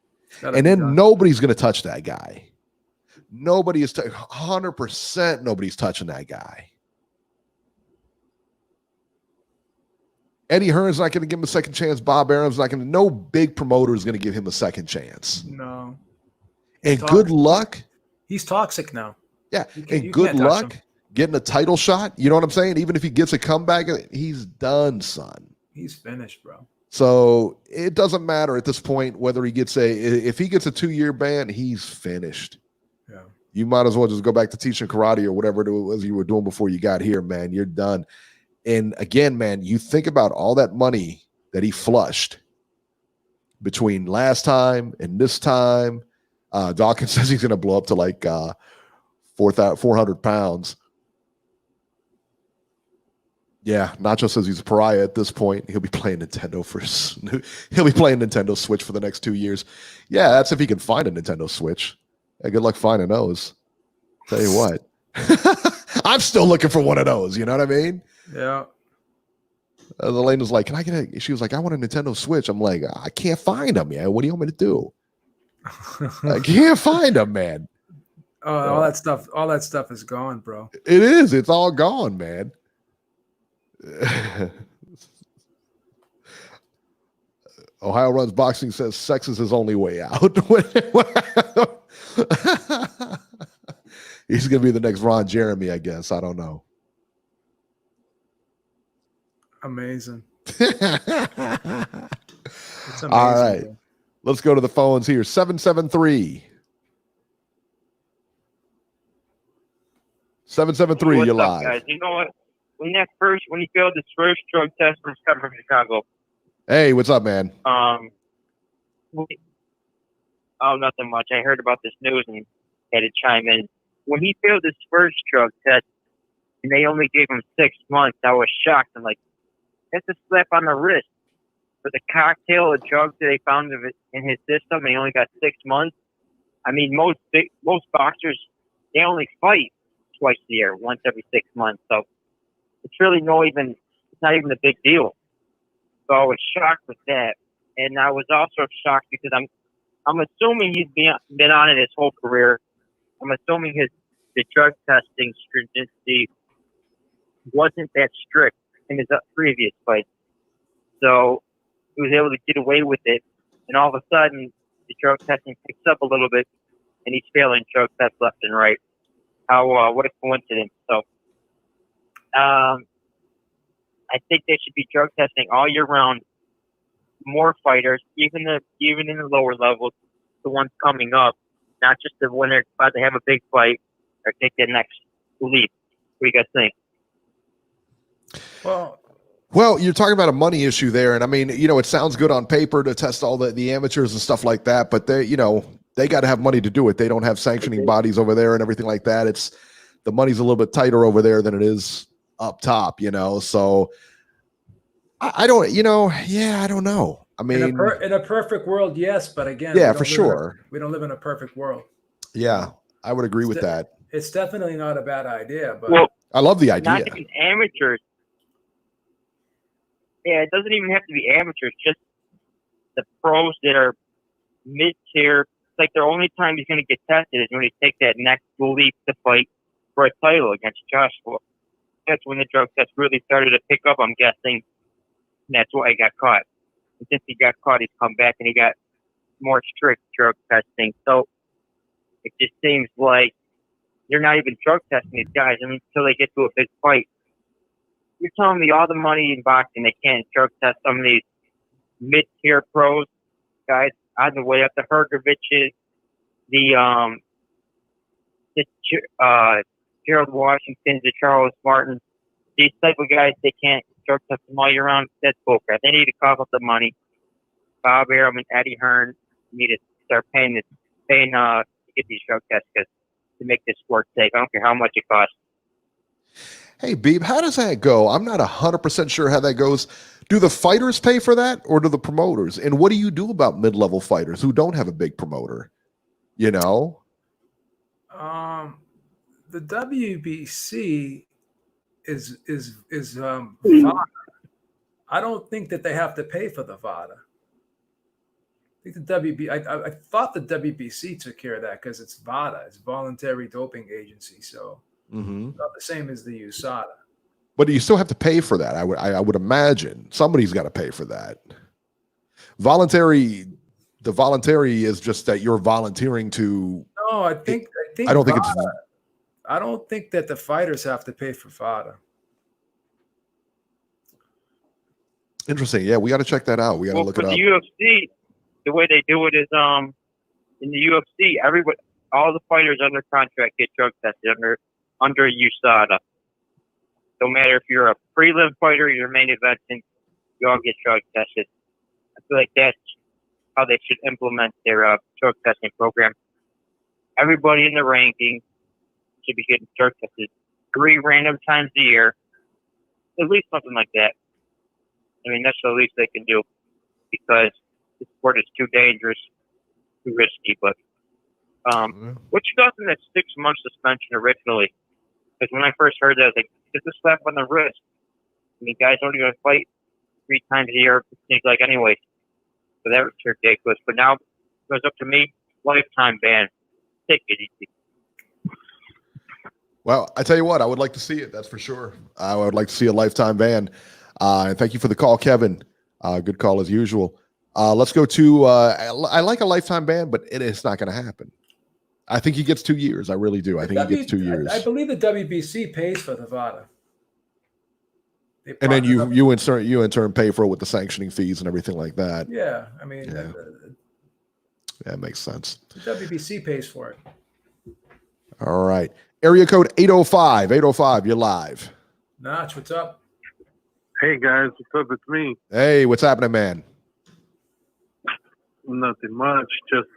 And then nobody's going to touch that guy. Nobody is 100%. Nobody's touching that guy. Eddie Hearn's not going to give him a second chance. Bob Arum's not going to. No big promoter is going to give him a second chance. No. And good luck. He's toxic now. Yeah. And good luck getting a title shot. You know what I'm saying? Even if he gets a comeback, he's done, son. He's finished, bro. So it doesn't matter at this point whether he gets if he gets a 2-year ban, he's finished. Yeah. You might as well just go back to teaching karate or whatever it was you were doing before you got here, man. You're done. And again, man, you think about all that money that he flushed between last time and this time. Dawkins says he's going to blow up to like 400 pounds. Yeah, Nacho says he's a pariah at this point. He'll be playing Nintendo he'll be playing Nintendo Switch for the next 2 years. Yeah, that's if he can find a Nintendo Switch. Yeah, good luck finding those. Tell you what. I'm still looking for one of those, you know what I mean? Yeah. Elaine was like, she was like, I want a Nintendo Switch. I'm like, I can't find them, man. What do you want me to do? I can't find them, man. Oh, all that stuff is gone, bro. It is. It's all gone, man. Ohio Runs Boxing says sex is his only way out. He's going to be the next Ron Jeremy, I guess. I don't know. Amazing. It's amazing. All right. Bro. Let's go to the phones here. 773. 773, you're live. Guys? You know what? When he failed his first drug test from Chicago. Hey, what's up, man? Nothing much. I heard about this news and had to chime in. When he failed his first drug test and they only gave him 6 months, I was shocked. I'm like, that's a slap on the wrist. For the cocktail of drugs that they found in his system, and he only got 6 months. I mean, most boxers, they only fight twice a year, once every 6 months. So it's really it's not even a big deal. So I was shocked with that, and I was also shocked because I'm assuming he's been on it his whole career. I'm assuming the drug testing stringency wasn't that strict in his previous fights. So he was able to get away with it, and all of a sudden the drug testing picks up a little bit, and he's failing drug tests left and right. What a coincidence. So I think they should be drug testing all year round. More fighters, even in the lower levels, the ones coming up, not just the when they're about to have a big fight or take their next leap. What do you guys think? Well, you're talking about a money issue there, and I mean, it sounds good on paper to test all the amateurs and stuff like that, but they got to have money to do it. They don't have sanctioning bodies over there and everything like that. The money's a little bit tighter over there than it is up top, So I don't, I don't know. I mean, in a perfect world, yes, but again, yeah, for sure, we don't live in a perfect world. Yeah, I would agree with that. It's definitely not a bad idea, but I love the idea. Not even amateurs. Yeah, it doesn't even have to be amateurs. Just the pros that are mid-tier. It's like the only time he's going to get tested is when he takes that next leap to fight for a title against Joshua. That's when the drug test really started to pick up, I'm guessing. And that's why he got caught. And since he got caught, he's come back and he got more strict drug testing. So it just seems like you're not even drug testing these guys until they get to a big fight. You're telling me all the money in boxing, they can't drug test some of these mid-tier pros, guys on the way up, the Hergoviches, the Gerald Washingtons, the Charles Martins, these type of guys, they can't drug test them all year round. That's bullcrap. They need to cough up the money. Bob Arum and Eddie Hearn need to start paying to get these drug tests to make this sport safe. I don't care how much it costs. Hey, Beeb, how does that go? I'm not 100% sure how that goes. Do the fighters pay for that or do the promoters? And what do you do about mid-level fighters who don't have a big promoter? the WBC is VADA. I don't think that they have to pay for the VADA. I think I thought the WBC took care of that because it's VADA, it's Voluntary Doping Agency, so not the same as the USADA. But you still have to pay for that. I would imagine somebody's got to pay for that. The voluntary is just that you're volunteering to. No, I think I don't think VADA, I don't think that the fighters have to pay for VADA. Interesting. Yeah, we got to check that out. We got to look it up. The UFC, the way they do it is in the UFC, all the fighters under contract get drug tested under USADA. No matter if you're a prelim fighter, you're main eventing, you all get drug tested. I feel like that's how they should implement their drug testing program. Everybody in the ranking should be getting drug tested 3 random times a year, at least something like that. I mean, that's the least they can do because the sport is too dangerous, too risky. But what you got in that 6-month suspension originally? Because when I first heard that, I was like, it's a slap on the wrist. I mean, guys don't even fight 3 times a year, it seems like, anyway. So that was ridiculous. But now, it goes up to me, lifetime ban. Take it easy. Well, I tell you what, I would like to see it. That's for sure. I would like to see a lifetime ban. And thank you for the call, Kevin. Good call as usual. Let's go to, I like a lifetime ban, but it's not going to happen. I think he gets 2 years. I really do. I think he gets 2 years. I believe the WBC pays for the VADA. And then you in turn pay for it with the sanctioning fees and everything like that. Yeah, I mean, that makes sense. The WBC pays for it. All right. Area code 805. 805, you're live. Notch, what's up? Hey, guys. What's up? It's me. Hey, what's happening, man? Nothing much. Just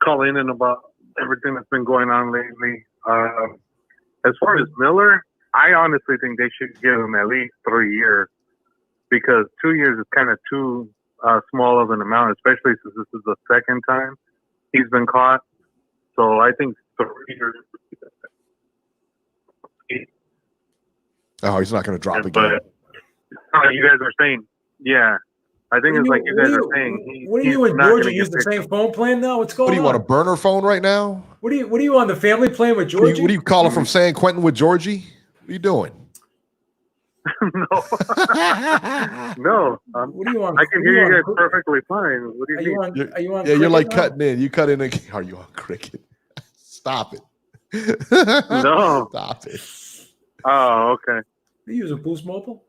calling in about everything that's been going on lately. As far as Miller, I honestly think they should give him at least 3 years because 2 years is kind of too small of an amount, especially since this is the second time he's been caught. So I think 3 years. Oh, he's not going to drop again. But you guys are saying, yeah. I think it's like you guys are saying. What are you and Georgia use the same phone plan now? What's going on? What do you want, a burner phone right now? What are you on the family plan with Georgie? What are you calling from San Quentin with Georgie? What are you doing? No. No. What are you on? I can hear you guys perfectly fine. What do you mean? Are you on yeah, you're like now? cutting in. You cut in. Are you on cricket? Stop it. No. Stop it. Oh, okay. You use a Boost Mobile?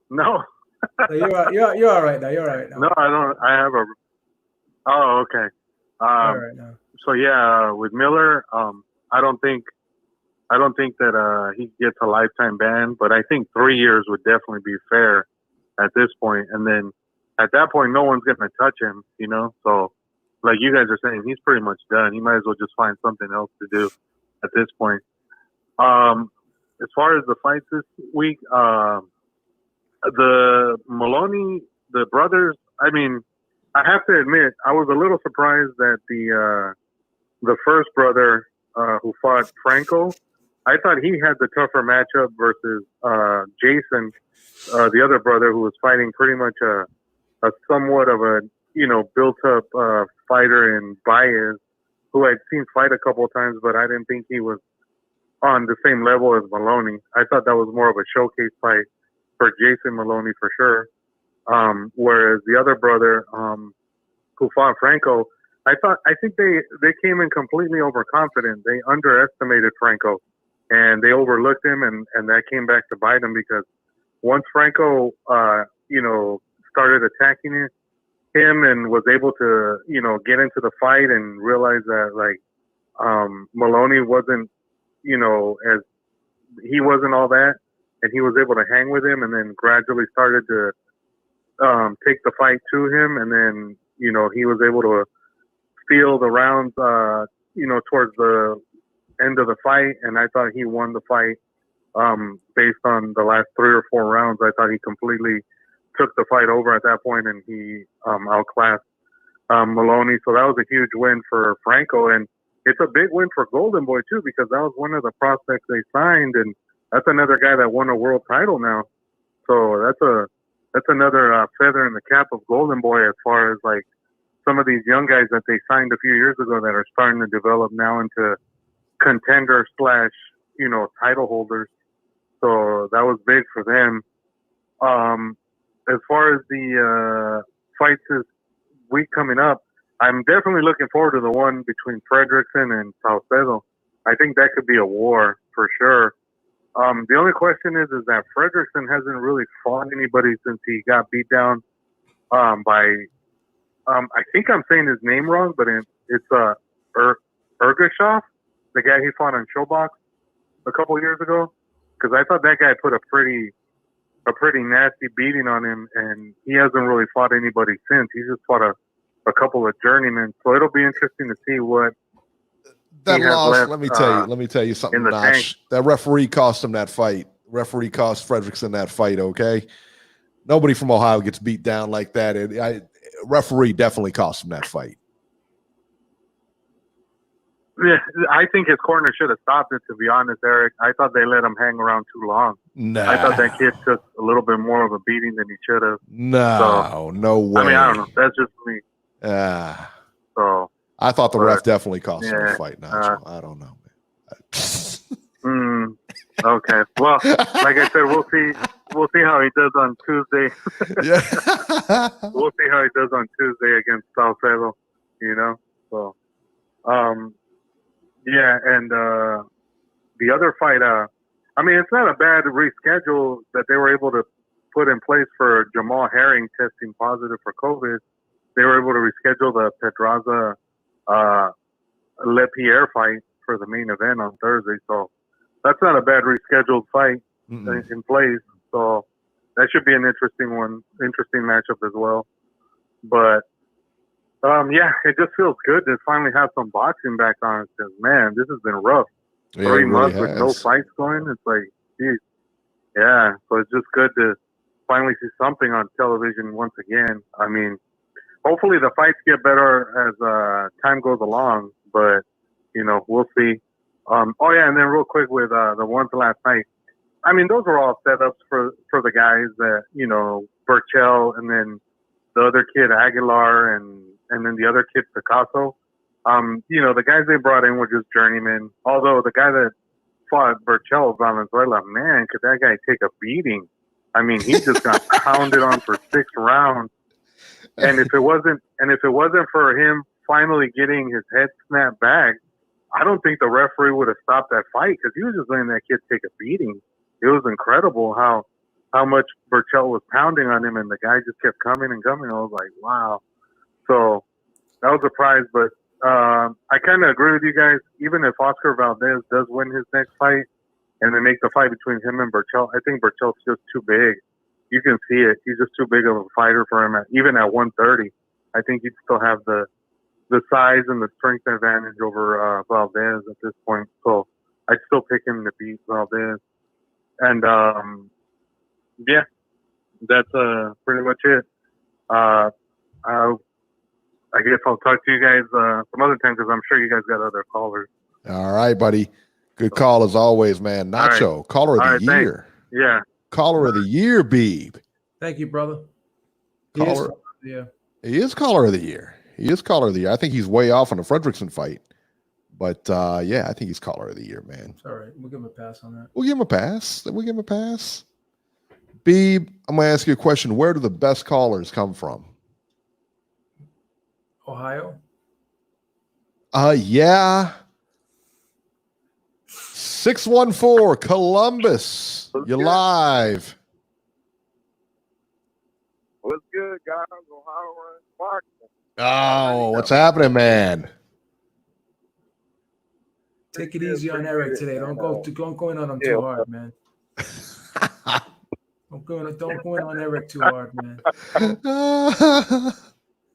No. You're all right now. You're all right now. No, I don't. I have a. Oh, okay. All right now. So yeah, with Miller, I don't think that he gets a lifetime ban, but I think 3 years would definitely be fair at this point. And then at that point, no one's going to touch him, you know. So, like you guys are saying, he's pretty much done. He might as well just find something else to do at this point. As far as the fights this week, the Maloney, the brothers, I mean, I have to admit, I was a little surprised that the first brother who fought Franco, I thought he had the tougher matchup versus Jason, the other brother who was fighting pretty much a somewhat of a, built-up fighter in Baez, who I'd seen fight a couple of times, but I didn't think he was on the same level as Maloney. I thought that was more of a showcase fight for Jason Maloney for sure. Whereas the other brother who fought Franco, I think they came in completely overconfident. They underestimated Franco and they overlooked him, and that came back to bite him because once Franco, started attacking him and was able to, get into the fight and realize that Maloney wasn't, as he wasn't all that, and he was able to hang with him and then gradually started to take the fight to him. And then, he was able to steal the rounds, towards the end of the fight. And I thought he won the fight based on the last 3 or 4 rounds. I thought he completely took the fight over at that point, and he outclassed Maloney. So that was a huge win for Franco. And it's a big win for Golden Boy too, because that was one of the prospects they signed, and that's another guy that won a world title now. So that's another feather in the cap of Golden Boy as far as like some of these young guys that they signed a few years ago that are starting to develop now into contender / title holders. So that was big for them. As far as the fights this week coming up, I'm definitely looking forward to the one between Fredrickson and Salcedo. I think that could be a war for sure. The only question is that Fredrickson hasn't really fought anybody since he got beat down by, I think I'm saying his name wrong, but it's Ergashoff, the guy he fought on Showbox a couple years ago. Because I thought that guy put a pretty nasty beating on him, and he hasn't really fought anybody since. He's just fought a couple of journeymen. So it'll be interesting to see what that loss. Left, let me tell you something. Notch. That referee cost him that fight. Referee cost Fredrickson that fight. Okay, nobody from Ohio gets beat down like that. Referee definitely cost him that fight. Yeah, I think his corner should have stopped it, to be honest, Eric. I thought they let him hang around too long. Nah. I thought that kid took a little bit more of a beating than he should have. No way. I mean, I don't know. That's just me. So I thought the ref definitely cost him the fight. I don't know. Okay. Well, like I said, we'll see how he does on Tuesday. Yeah. We'll see how he does on Tuesday against Salcedo, So, yeah, and the other fight, I mean, it's not a bad reschedule that they were able to put in place for Jamal Herring testing positive for COVID. They were able to reschedule the Pedraza LePierre fight for the main event on Thursday. So that's not a bad rescheduled fight in place. So that should be an interesting matchup as well. But yeah, it just feels good to finally have some boxing back on. Because man, this has been rough. Yeah, 3 months with no fights going. It's like, geez. Yeah. So it's just good to finally see something on television once again. I mean, hopefully the fights get better as time goes along. But we'll see. Oh yeah, and then real quick with the ones last night. I mean, those were all setups for the guys that Berchelt, and then the other kid Aguilar, and then the other kid Picasso. The guys they brought in were just journeymen. Although the guy that fought Berchelt, Valenzuela, man, could that guy take a beating? I mean, he just got pounded on for 6 rounds. And if it wasn't for him finally getting his head snapped back, I don't think the referee would have stopped that fight, because he was just letting that kid take a beating. It was incredible how much Berchelt was pounding on him, and the guy just kept coming and coming. I was like, wow. So that was a surprise, but I kind of agree with you guys. Even if Oscar Valdez does win his next fight and they make the fight between him and Berchelt, I think Berchelt's just too big. You can see it. He's just too big of a fighter for him. Even at 130, I think he'd still have the size and the strength advantage over Valdez at this point. So I'd still pick him to beat Valdez. And yeah, that's pretty much it. I guess I'll talk to you guys some other time, because I'm sure you guys got other callers. All right, buddy. Good call as always, man. Nacho, right. Caller of the year. Thanks. Yeah. Caller of the year, Beeb. Thank you, brother. He is caller of the year. He is caller of the year. I think he's way off on the Fredrickson fight. But, yeah, I think he's caller of the year, man. It's all right. We'll give him a pass on that. We'll give him a pass. Beeb, I'm going to ask you a question. Where do the best callers come from? Ohio? Yeah. 614 Columbus. You're live. What's good, guys? Ohio runs boxing. Oh, what's happening, man? Take it easy on Eric today. Don't go in on him too hard, man. Don't go in on Eric too hard, man.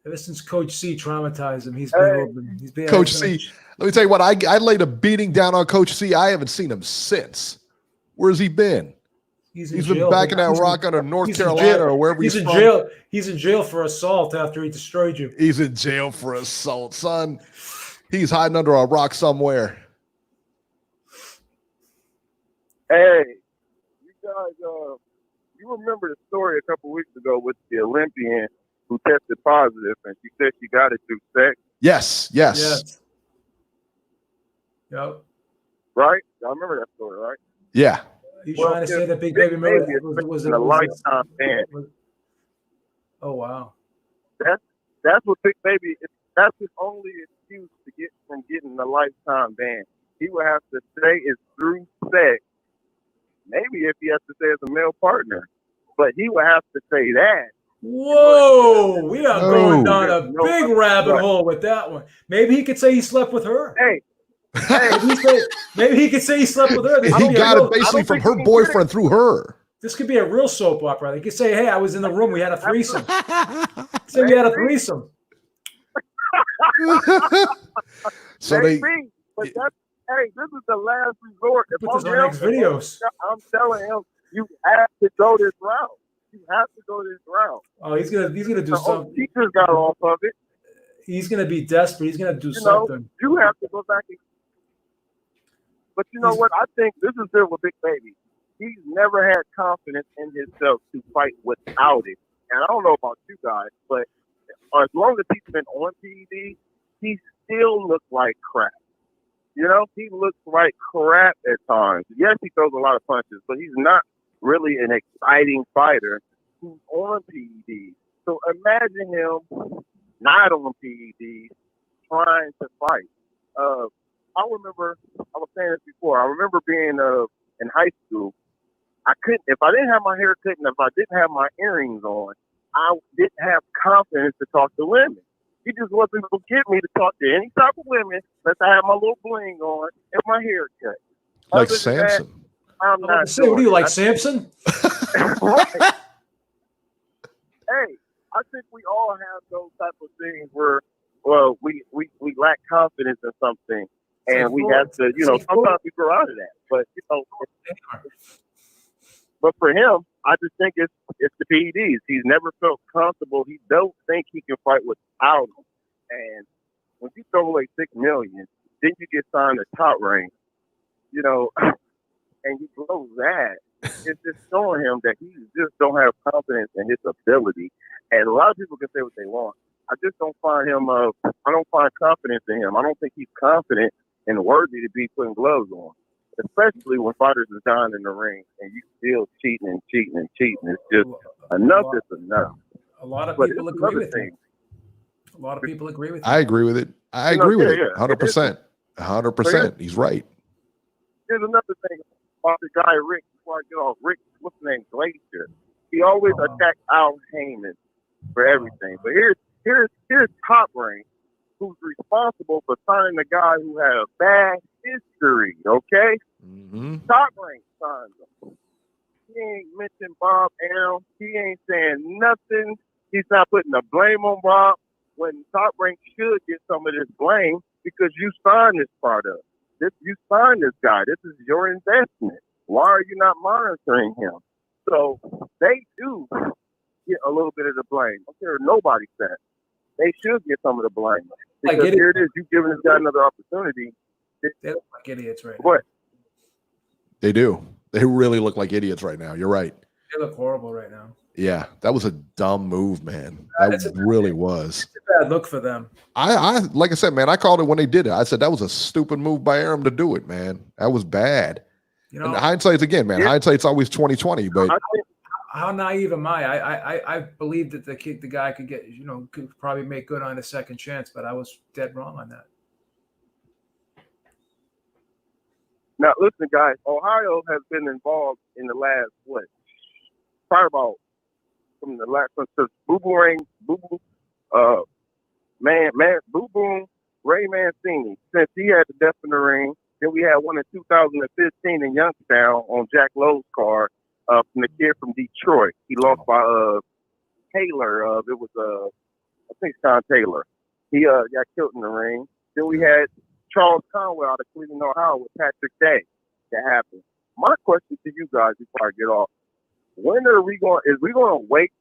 Ever since Coach C traumatized him, he's been Coach C. Let me tell you what, I laid a beating down on Coach C. I haven't seen him since. Where's he been? He's been back in that rock under North Carolina or wherever he's from. Jail. He's in jail for assault after he destroyed you. He's in jail for assault, son. He's hiding under a rock somewhere. Hey, you guys, you remember the story a couple weeks ago with the Olympian who tested positive and she said she got it through sex? Yes. Yep. Right? Y'all remember that story, right? Yeah. You trying to say that Big Baby Murray was a lifetime ban. Oh wow. That's what Big Baby. That's his only excuse to get from getting a lifetime ban. He would have to say it's through sex. Maybe if he has to say it's a male partner, but he would have to say that. Whoa, we are going down a big rabbit hole with that one. Maybe he could say he slept with her. Hey, maybe he could say he slept with her. He got it basically from her boyfriend through her. This could be a real soap opera. He could say, "Hey, I was in the room. We had a threesome." Say we had a threesome. So maybe, but that's, hey, this is the last resort. If put this on next videos. I'm telling him, you have to go this route. You have to go this route. Oh, he's gonna do something. Teachers got off of it. He's gonna be desperate. He's gonna do something. You have to go back. But you know what? I think this is it with Big Baby. He's never had confidence in himself to fight without it. And I don't know about you guys, but as long as he's been on TV, he still looks like crap. You know, he looks like crap at times. Yes, he throws a lot of punches, but he's not really an exciting fighter who's on PED. So imagine him not on PED trying to fight. I remember, I was saying this before, I remember being in high school. If I didn't have my hair cut and if I didn't have my earrings on, I didn't have confidence to talk to women. He just wasn't going to get me to talk to any type of women unless I had my little bling on and my hair cut. Like Samson. I'm not say, what do you like, Samson? Right. Hey, I think we all have those type of things where, well, we lack confidence in something, and we have to, sometimes we grow out of that. But but for him, I just think it's the PEDs. He's never felt comfortable. He don't think he can fight without them. And when you throw away $6 million, then you get signed to Top Rank, and you blow that. It's just showing him that he just don't have confidence in his ability. And a lot of people can say what they want. I just don't find him. I don't find confidence in him. I don't think he's confident and worthy to be putting gloves on. Especially when fighters are dying in the ring and you still cheating. It's just enough is enough. A lot of people agree with you. A lot of people agree with you. I agree with it. I agree with it. 100%. 100%. He's right. Here's another thing about the guy Rick. Before I get off, Rick, what's his name? Glacier. He always attacks Al Heyman for everything. But here's Top Rank, who's responsible for signing a guy who had a bad history, okay? Mm-hmm. Top Rank signed him. He ain't mentioned Bob Arum. He ain't saying nothing. He's not putting the blame on Bob when Top Rank should get some of this blame because you signed this product. You signed this guy. This is your investment. Why are you not monitoring him? So they do get a little bit of the blame. I'm sure nobody said. They should get some of the blame. Because here it is, you've given this guy another opportunity. They look like idiots right now. What? They do. They really look like idiots right now. You're right. They look horrible right now. Yeah, that was a dumb move, man. That really was. It's a bad look for them. I like I said, man, I called it when they did it. I said that was a stupid move by Arum to do it, man. That was bad. And hindsight's again, man. Yeah. Hindsight's always 20/20. But how naive am I? I believe that the guy could get, could probably make good on a second chance, but I was dead wrong on that. Now, listen, guys. Ohio has been involved in the last probably about from the last since Boo Boo Ray Mancini, since he had the death in the ring. Then we had one in 2015 in Youngstown on Jack Lowe's card from the kid from Detroit. He lost by Taylor. It was I think Sean Taylor. He got killed in the ring. Then we had Charles Conway out of Cleveland, Ohio with Patrick Day. That happened. My question to you guys before I get off: when are we going? Is we going to wait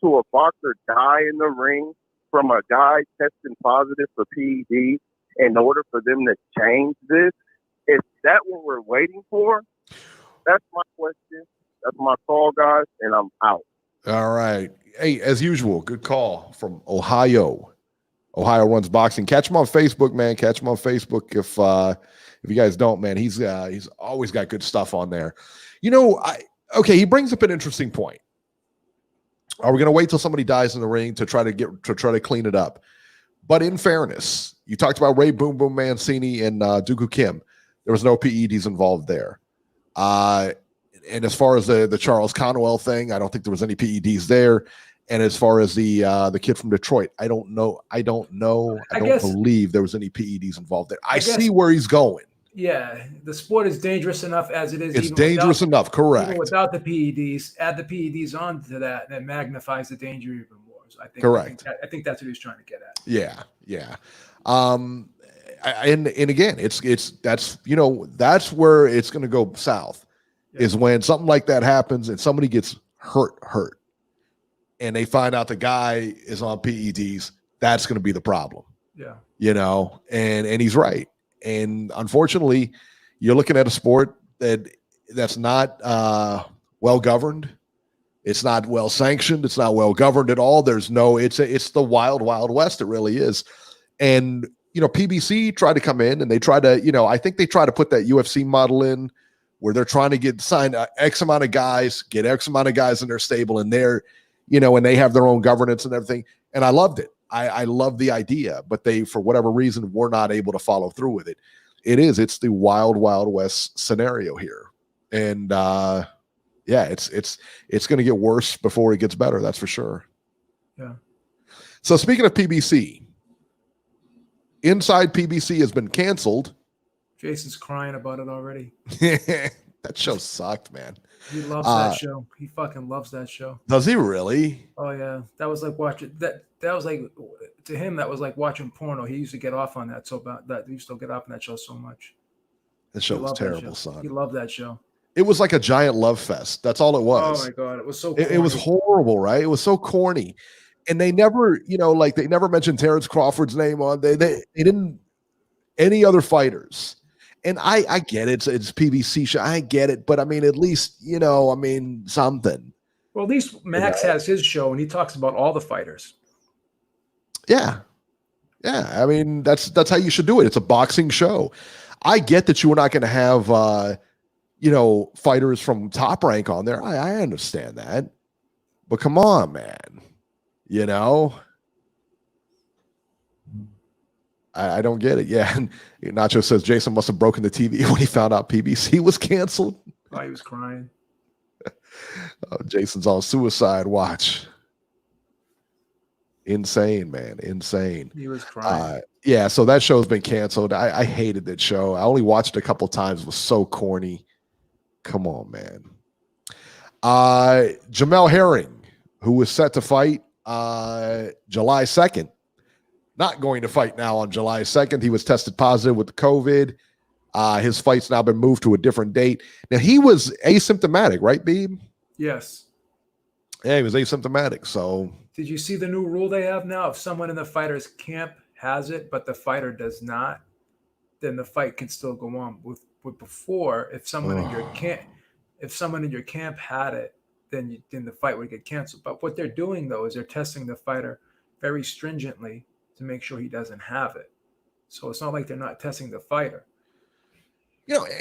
till a boxer die in the ring from a guy testing positive for PED? in order for them to change this? Is that what we're waiting for? That's my question. That's my call, guys, and I'm out. All right. Hey, as usual, good call from Ohio. Ohio runs boxing. Catch him on Facebook, man. Catch him on Facebook. If you guys don't, man, he's always got good stuff on there. You know, he brings up an interesting point. Are we going to wait till somebody dies in the ring to try to clean it up? But in fairness, you talked about Ray Boom Boom Mancini and Dooku Kim. There was no PEDs involved there. And as far as the Charles Conwell thing, I don't think there was any PEDs there. And as far as the kid from Detroit, I don't know. I don't believe there was any PEDs involved there. I see where he's going. Yeah, the sport is dangerous enough as it is. It's dangerous enough, correct. Even without the PEDs, add the PEDs onto that, and it magnifies the danger even more. So I think, correct. I think that's what he was trying to get at. Yeah. And again, that's where it's going to go south. Yeah. Is when something like that happens and somebody gets hurt, and they find out the guy is on PEDs. That's going to be the problem. Yeah, and he's right. And unfortunately, you're looking at a sport that's not well governed. It's not well sanctioned. It's not well governed at all. It's the wild, wild west. It really is. And PBC tried to come in and they tried to, I think they try to put that UFC model in where they're trying to sign X amount of guys, get X amount of guys in their stable, and they're, and they have their own governance and everything. And I loved it. I love the idea, but they, for whatever reason, were not able to follow through with it. It's the wild, wild west scenario here. And it's going to get worse before it gets better. That's for sure. Yeah. So speaking of PBC, Inside PBC has been canceled. Jason's crying about it already. That show sucked, man. He loves that show. He fucking loves that show. Does he really? Oh yeah, that was like watching that. That was like, to him, that was like watching porno. He used to get off on that he used to get off on that show so much. The show was terrible, son. He loved that show. It was like a giant love fest. That's all it was. Oh my god, it was so. It was horrible, right? It was so corny, and they never, they never mentioned Terrence Crawford's name on. They didn't any other fighters. And I get it. It's PBC show. I get it. But I mean, at least, something. Well, at least Max has his show and he talks about all the fighters. Yeah. Yeah. I mean, that's how you should do it. It's a boxing show. I get that you were not going to have, fighters from Top Rank on there. I understand that. But come on, man. I don't get it. Yeah. And Nacho says Jason must have broken the TV when he found out PBC was canceled. Oh, he was crying. Jason's on suicide watch. Insane, man. Insane. He was crying. Yeah. So that show's been canceled. I hated that show. I only watched it a couple times. It was so corny. Come on, man. Jamel Herring, who was set to fight July 2nd. Not going to fight now on July 2nd. He was tested positive with COVID. His fight's now been moved to a different date. Now, he was asymptomatic, right, Beeb? Yes. Yeah, he was asymptomatic. So, did you see the new rule they have now? If someone in the fighter's camp has it, but the fighter does not, then the fight can still go on. With before, if someone in your camp had it, then the fight would get canceled. But what they're doing though is they're testing the fighter very stringently to make sure he doesn't have it. So it's not like they're not testing the fighter.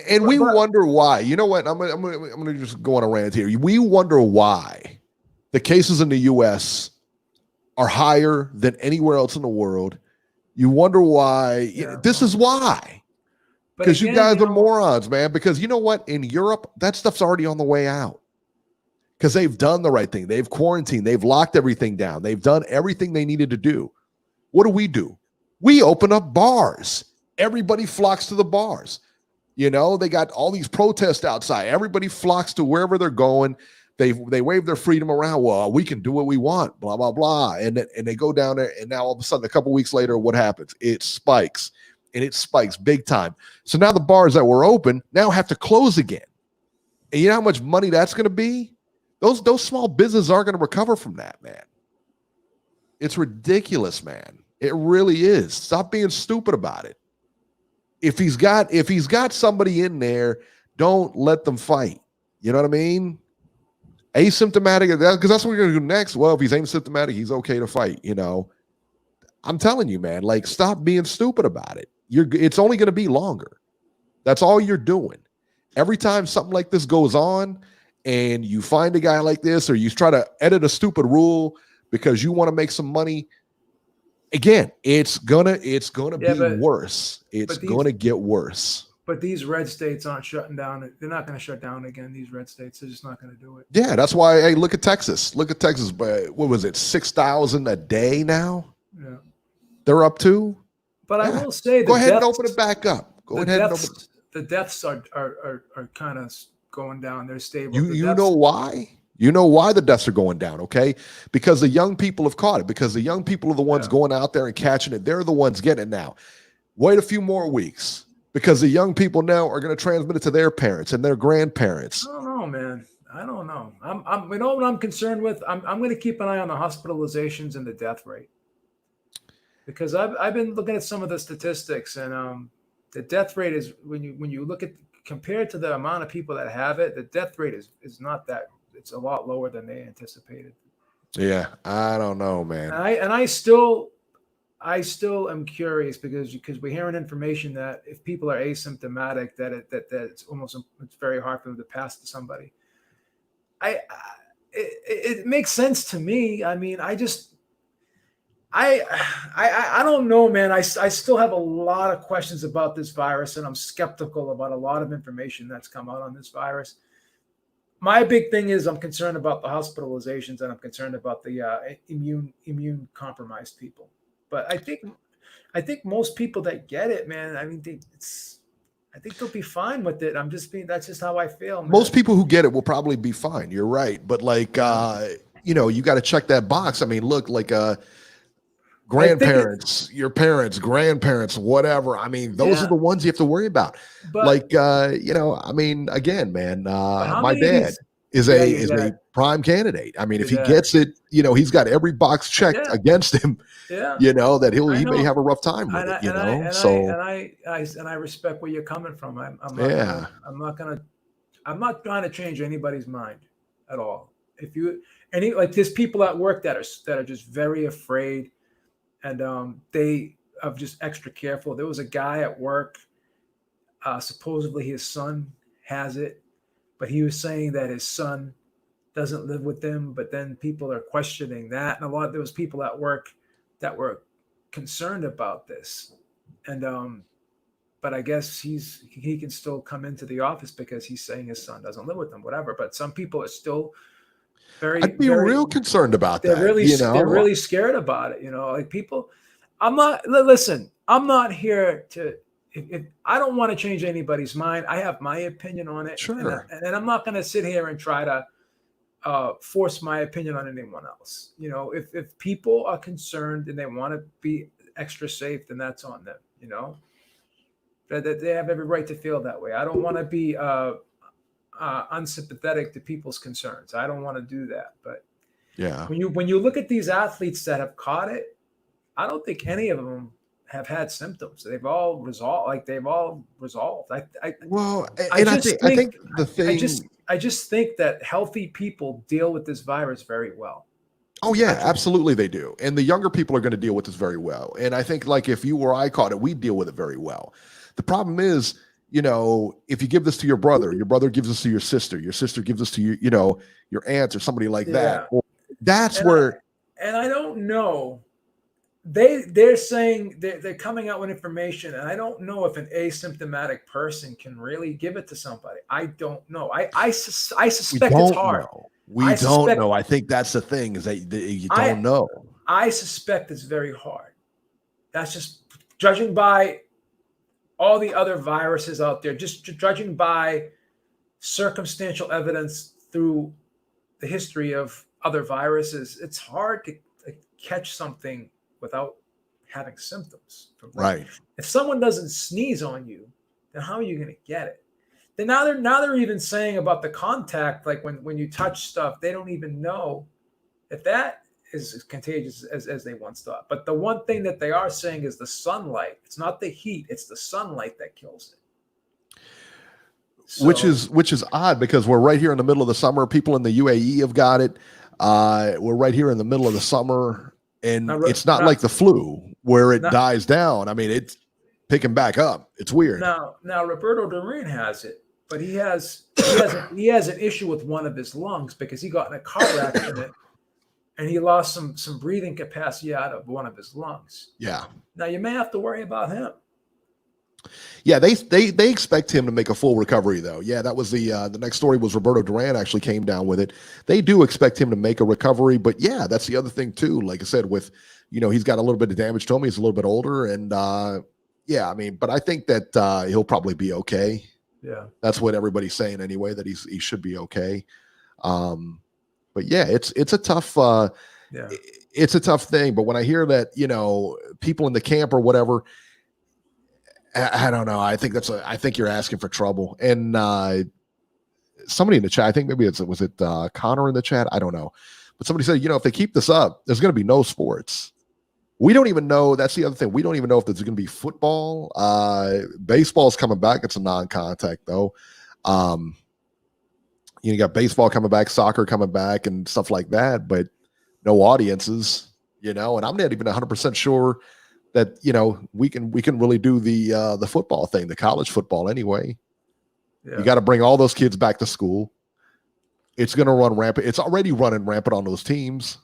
And we wonder why. You know what? I'm gonna just go on a rant here. We wonder why the cases in the U.S. are higher than anywhere else in the world. You wonder why. This is why. Because you guys are morons, man. Because you know what? In Europe, that stuff's already on the way out. Because they've done the right thing. They've quarantined. They've locked everything down. They've done everything they needed to do. What do? We open up bars. Everybody flocks to the bars. They got all these protests outside. Everybody flocks to wherever they're going. They wave their freedom around. Well, we can do what we want, blah, blah, blah. And they go down there, and now all of a sudden, a couple weeks later, what happens? It spikes, and it spikes big time. So now the bars that were open now have to close again. And you know how much money that's going to be? Those small businesses aren't going to recover from that, man. It's ridiculous, man. It really is. Stop being stupid about it. if he's got somebody in there, don't let them fight. You know what I mean? Asymptomatic, because that's what we're gonna do next. Well, if he's asymptomatic, he's okay to fight. You know, I'm telling you, man. Like, stop being stupid about it. It's only gonna be longer. That's all you're doing. Every time something like this goes on, and you find a guy like this, or you try to edit a stupid rule because you want to make some money. Again, it's gonna be worse. It's gonna get worse. But these red states aren't shutting down. They're not going to shut down again. These red states, they're just not going to do it. Yeah, that's why. Hey, look at Texas. Look at Texas. But what was it? 6,000 a day now. Yeah, they're up to. But I will say, go ahead and open it back up. Go ahead and open. The deaths are kind of going down. They're stable. You know why? You know why the deaths are going down, okay? Because the young people have caught it. Because the young people are the ones going out there and catching it. They're the ones getting it now. Wait a few more weeks. Because the young people now are going to transmit it to their parents and their grandparents. I don't know, man. I don't know. You know what I'm concerned with? I'm going to keep an eye on the hospitalizations and the death rate. Because I've been looking at some of the statistics, and the death rate is when you look at compared to the amount of people that have it, the death rate is not that. It's a lot lower than they anticipated. Yeah, I don't know, man. And I still am curious because we're hearing information that if people are asymptomatic, that it's very hard for them to pass to somebody. It makes sense to me. I mean, I don't know, man. I still have a lot of questions about this virus, and I'm skeptical about a lot of information that's come out on this virus. My big thing is I'm concerned about the hospitalizations, and I'm concerned about the immune compromised people. But I think most people that get it, man, I mean, I think they'll be fine with it. That's just how I feel, man. Most people who get it will probably be fine. You're right. But like, you got to check that box. I mean, look, like, grandparents, your parents, grandparents, whatever. I mean, those are the ones you have to worry about. But, like, I mean, again, man, my dad is a prime candidate. I mean, if he gets it, he's got every box checked against him. Yeah. That he may have a rough time with it. I respect where you're coming from. I'm not trying to change anybody's mind at all. If there's people at work that are just very afraid, and they are just extra careful. There was a guy at work, supposedly his son has it, but he was saying that his son doesn't live with them. But then people are questioning that, and there was people at work that were concerned about this. And but I guess he can still come into the office because he's saying his son doesn't live with them, whatever. But some people are still I'd be real concerned about that. They're really scared about it. Like people. I'm not here to. If I don't want to change anybody's mind. I have my opinion on it. Sure. And I'm not going to sit here and try to force my opinion on anyone else. If people are concerned and they want to be extra safe, then that's on them. That they have every right to feel that way. I don't want to be unsympathetic to people's concerns. I don't want to do that. But yeah, when you look at these athletes that have caught it, I don't think any of them have had symptoms. They've all resolved. I just think that healthy people deal with this virus very well. Oh yeah, absolutely they do. And the younger people are going to deal with this very well. And I think like if you or I caught it, we deal with it very well. The problem is, if you give this to your brother gives this to your sister gives this to your aunt or somebody like that. Well, and I don't know. They're saying they're coming out with information, and I don't know if an asymptomatic person can really give it to somebody. I don't know. I suspect it's hard. We don't know. I think that's the thing is that you don't know. I suspect it's very hard. That's just judging by all the other viruses out there, just judging by circumstantial evidence through the history of other viruses. It's hard to catch something without having symptoms. Right. If someone doesn't sneeze on you, then how are you going to get it? Then now they're even saying about the contact, like when you touch stuff, they don't even know if as contagious as they once thought. But the one thing that they are saying is the sunlight. It's not the heat; it's the sunlight that kills it. So, which is odd because we're right here in the middle of the summer. People in the UAE have got it. We're right here in the middle of the summer, and it's not like the flu where it dies down. I mean, it's picking back up. It's weird. Now Roberto Duran has it, but he has an issue with one of his lungs because he got in a car accident and he lost some breathing capacity out of one of his lungs. Yeah. Now you may have to worry about him. Yeah, they expect him to make a full recovery though. Yeah, that was the next story was Roberto Duran actually came down with it. They do expect him to make a recovery, but yeah, that's the other thing too. Like I said, with he's got a little bit of damage to him. He's a little bit older, and yeah, I mean, but I think that he'll probably be okay. Yeah, that's what everybody's saying anyway. That he should be okay. But yeah, it's a tough. It's a tough thing. But when I hear that, people in the camp or whatever. I don't know. I think you're asking for trouble. And somebody in the chat, I think maybe was it Connor in the chat? I don't know. But somebody said, if they keep this up, there's going to be no sports. We don't even know. That's the other thing. We don't even know if there's going to be football. Baseball's coming back. It's a non-contact though. You got baseball coming back, soccer coming back, and stuff like that. But no audiences. And I'm not even 100% sure that we can really do the football thing, the college football anyway. Yeah. You got to bring all those kids back to school. It's going to run rampant. It's already running rampant on those teams.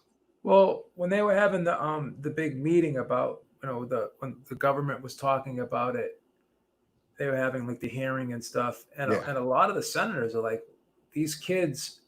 Well, when they were having the big meeting about when the government was talking about it, they were having like the hearing and stuff, and a lot of the senators are like, these kids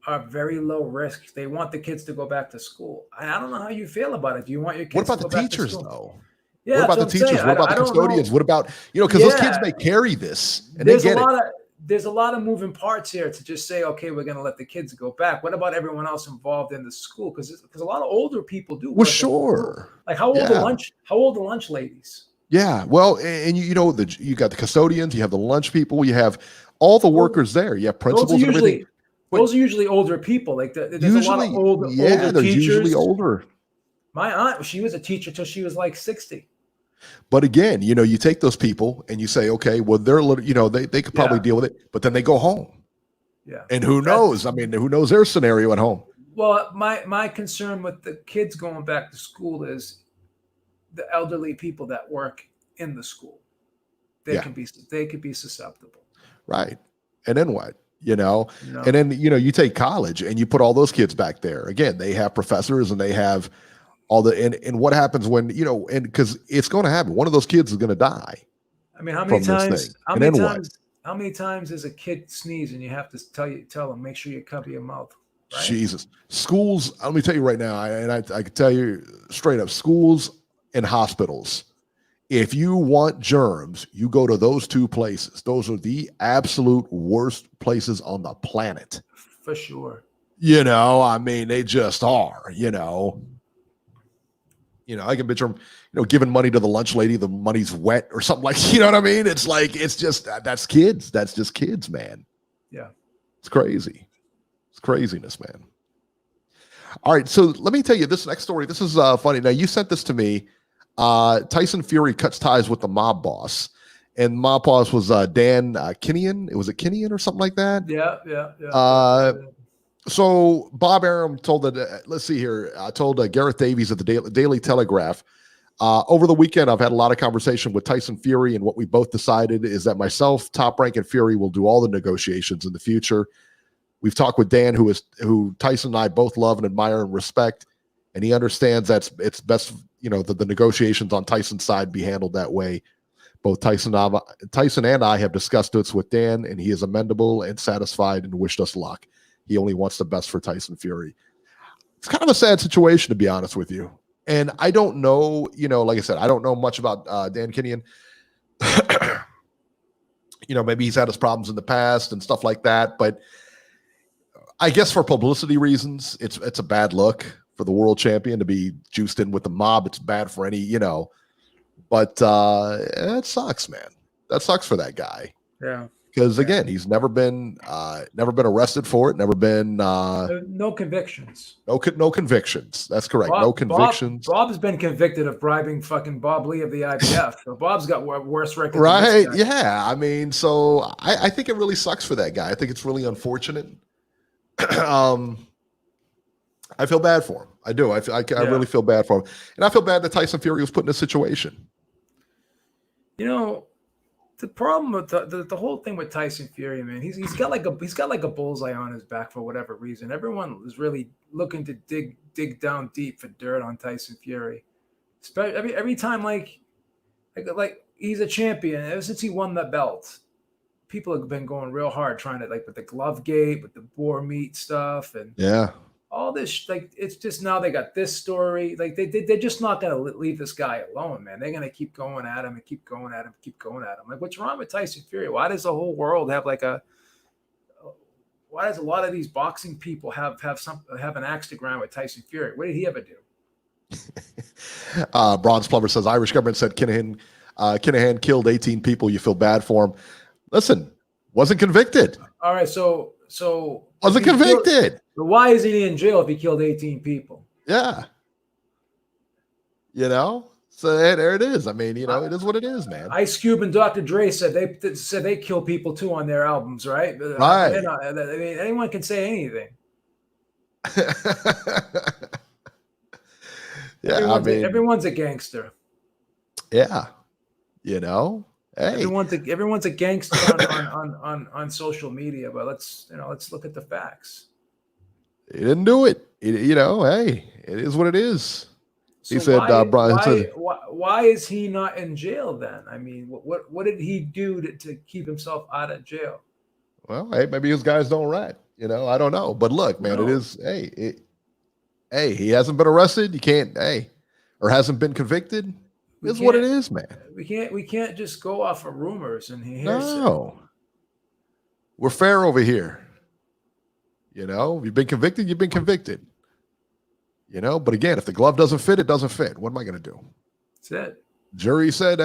are very low risk. They want the kids to go back to school. I don't know how you feel about it. Do you want your kids to go back to school? What about the teachers, though? Yeah, what about the teachers? What about the custodians? What about, because those kids may carry this. And there's a lot of moving parts here to just say, okay, we're going to let the kids go back. What about everyone else involved in the school? Because a lot of older people do. Well, sure. Like how old the lunch ladies? Yeah. Well, and you got the custodians, you have the lunch people, you have all the workers there. You have principals and everything. Those are usually older people. Like there's a lot of older they're teachers. Usually older. My aunt, she was a teacher till she was like 60. But again, you take those people and you say, okay, well, they're a little, they could probably deal with it, but then they go home. Yeah. And who knows? I mean, who knows their scenario at home? Well, my concern with the kids going back to school is the elderly people that work in the school. They could be susceptible. Right. And then what? And then, you take college and you put all those kids back there. Again, they have professors and they have all and what happens when, and because it's going to happen. One of those kids is going to die. I mean, how many times does a kid sneeze and you have to tell them, make sure you cover your mouth? Right? Jesus. Schools, let me tell you right now, I can tell you straight up, schools and hospitals, if you want germs, you go to those two places. Those are the absolute worst places on the planet. For sure. I mean, they just are, I can picture them, giving money to the lunch lady, the money's wet or something like, you know what I mean? It's like, it's just, that's kids. That's just kids, man. Yeah. It's crazy. It's craziness, man. All right. So let me tell you this next story. This is funny. Now you sent this to me. Tyson Fury cuts ties with the mob boss, and mob boss was Dan Kinnian. Was it Kinnian or something like that? Yeah. So Bob Arum told let's see here. I told Gareth Davies at the Daily Telegraph over the weekend. I've had a lot of conversation with Tyson Fury, and what we both decided is that myself, Top Rank, and Fury will do all the negotiations in the future. We've talked with Dan, who Tyson and I both love and admire and respect, and he understands that it's best. The negotiations on Tyson's side be handled that way. Both Tyson and I have discussed this with Dan, and he is amendable and satisfied and wished us luck. He only wants the best for Tyson Fury. It's kind of a sad situation, to be honest with you. And I don't know, like I said, I don't know much about Dan Kinnian. Maybe he's had his problems in the past and stuff like that. But I guess for publicity reasons, it's a bad look for the world champion to be juiced in with the mob. It's bad for any, but it sucks, man. That sucks for that guy. Yeah. because again, he's never been arrested for it, never been no convictions. No convictions. That's correct. No convictions. Bob's been convicted of bribing fucking Bob Lee of the IBF. So Bob's got worse record. Right? Yeah. I mean, so I think it really sucks for that guy. I think it's really unfortunate. I feel bad for him. I do. I really feel bad for him, and I feel bad that Tyson Fury was put in this situation. You know, the problem with the whole thing with Tyson Fury, man, he's got like a bullseye on his back for whatever reason. Everyone is really looking to dig down deep for dirt on Tyson Fury. Every time like he's a champion. Ever since he won the belt, people have been going real hard trying to, like, with the glove gate, with the boar meat stuff, and all this, like, it's just now they got this story. Like they're just not gonna leave this guy alone, man. They're gonna keep going at him and keep going at him, keep going at him. Like, what's wrong with Tyson Fury? Why does the whole world have why does a lot of these boxing people have an axe to grind with Tyson Fury? What did he ever do? Bronze Plumber says Irish government said Kinahan killed 18 people. You feel bad for him. Listen, wasn't convicted. All right, so wasn't convicted. But why is he in jail if he killed 18 people? Yeah. So there it is. I mean, it is what it is, man. Ice Cube and Dr. Dre said they kill people too on their albums, right? Right. I mean, anyone can say anything. Yeah, everyone's a gangster. Yeah. Hey. Everyone's a gangster on social media, but let's look at the facts. He didn't do it. Hey, it is what it is. So he said, why is he not in jail then? I mean, what did he do to keep himself out of jail? Well, hey, maybe his guys don't rat. I don't know. But look, man, it is. Hey, he hasn't been arrested. You can't. Or hasn't been convicted. It's what it is, man. We can't just go off of rumors and hearsay. No, we're fair over here. You've been convicted. You've been convicted. But again, if the glove doesn't fit, it doesn't fit. What am I going to do? That's it. Jury said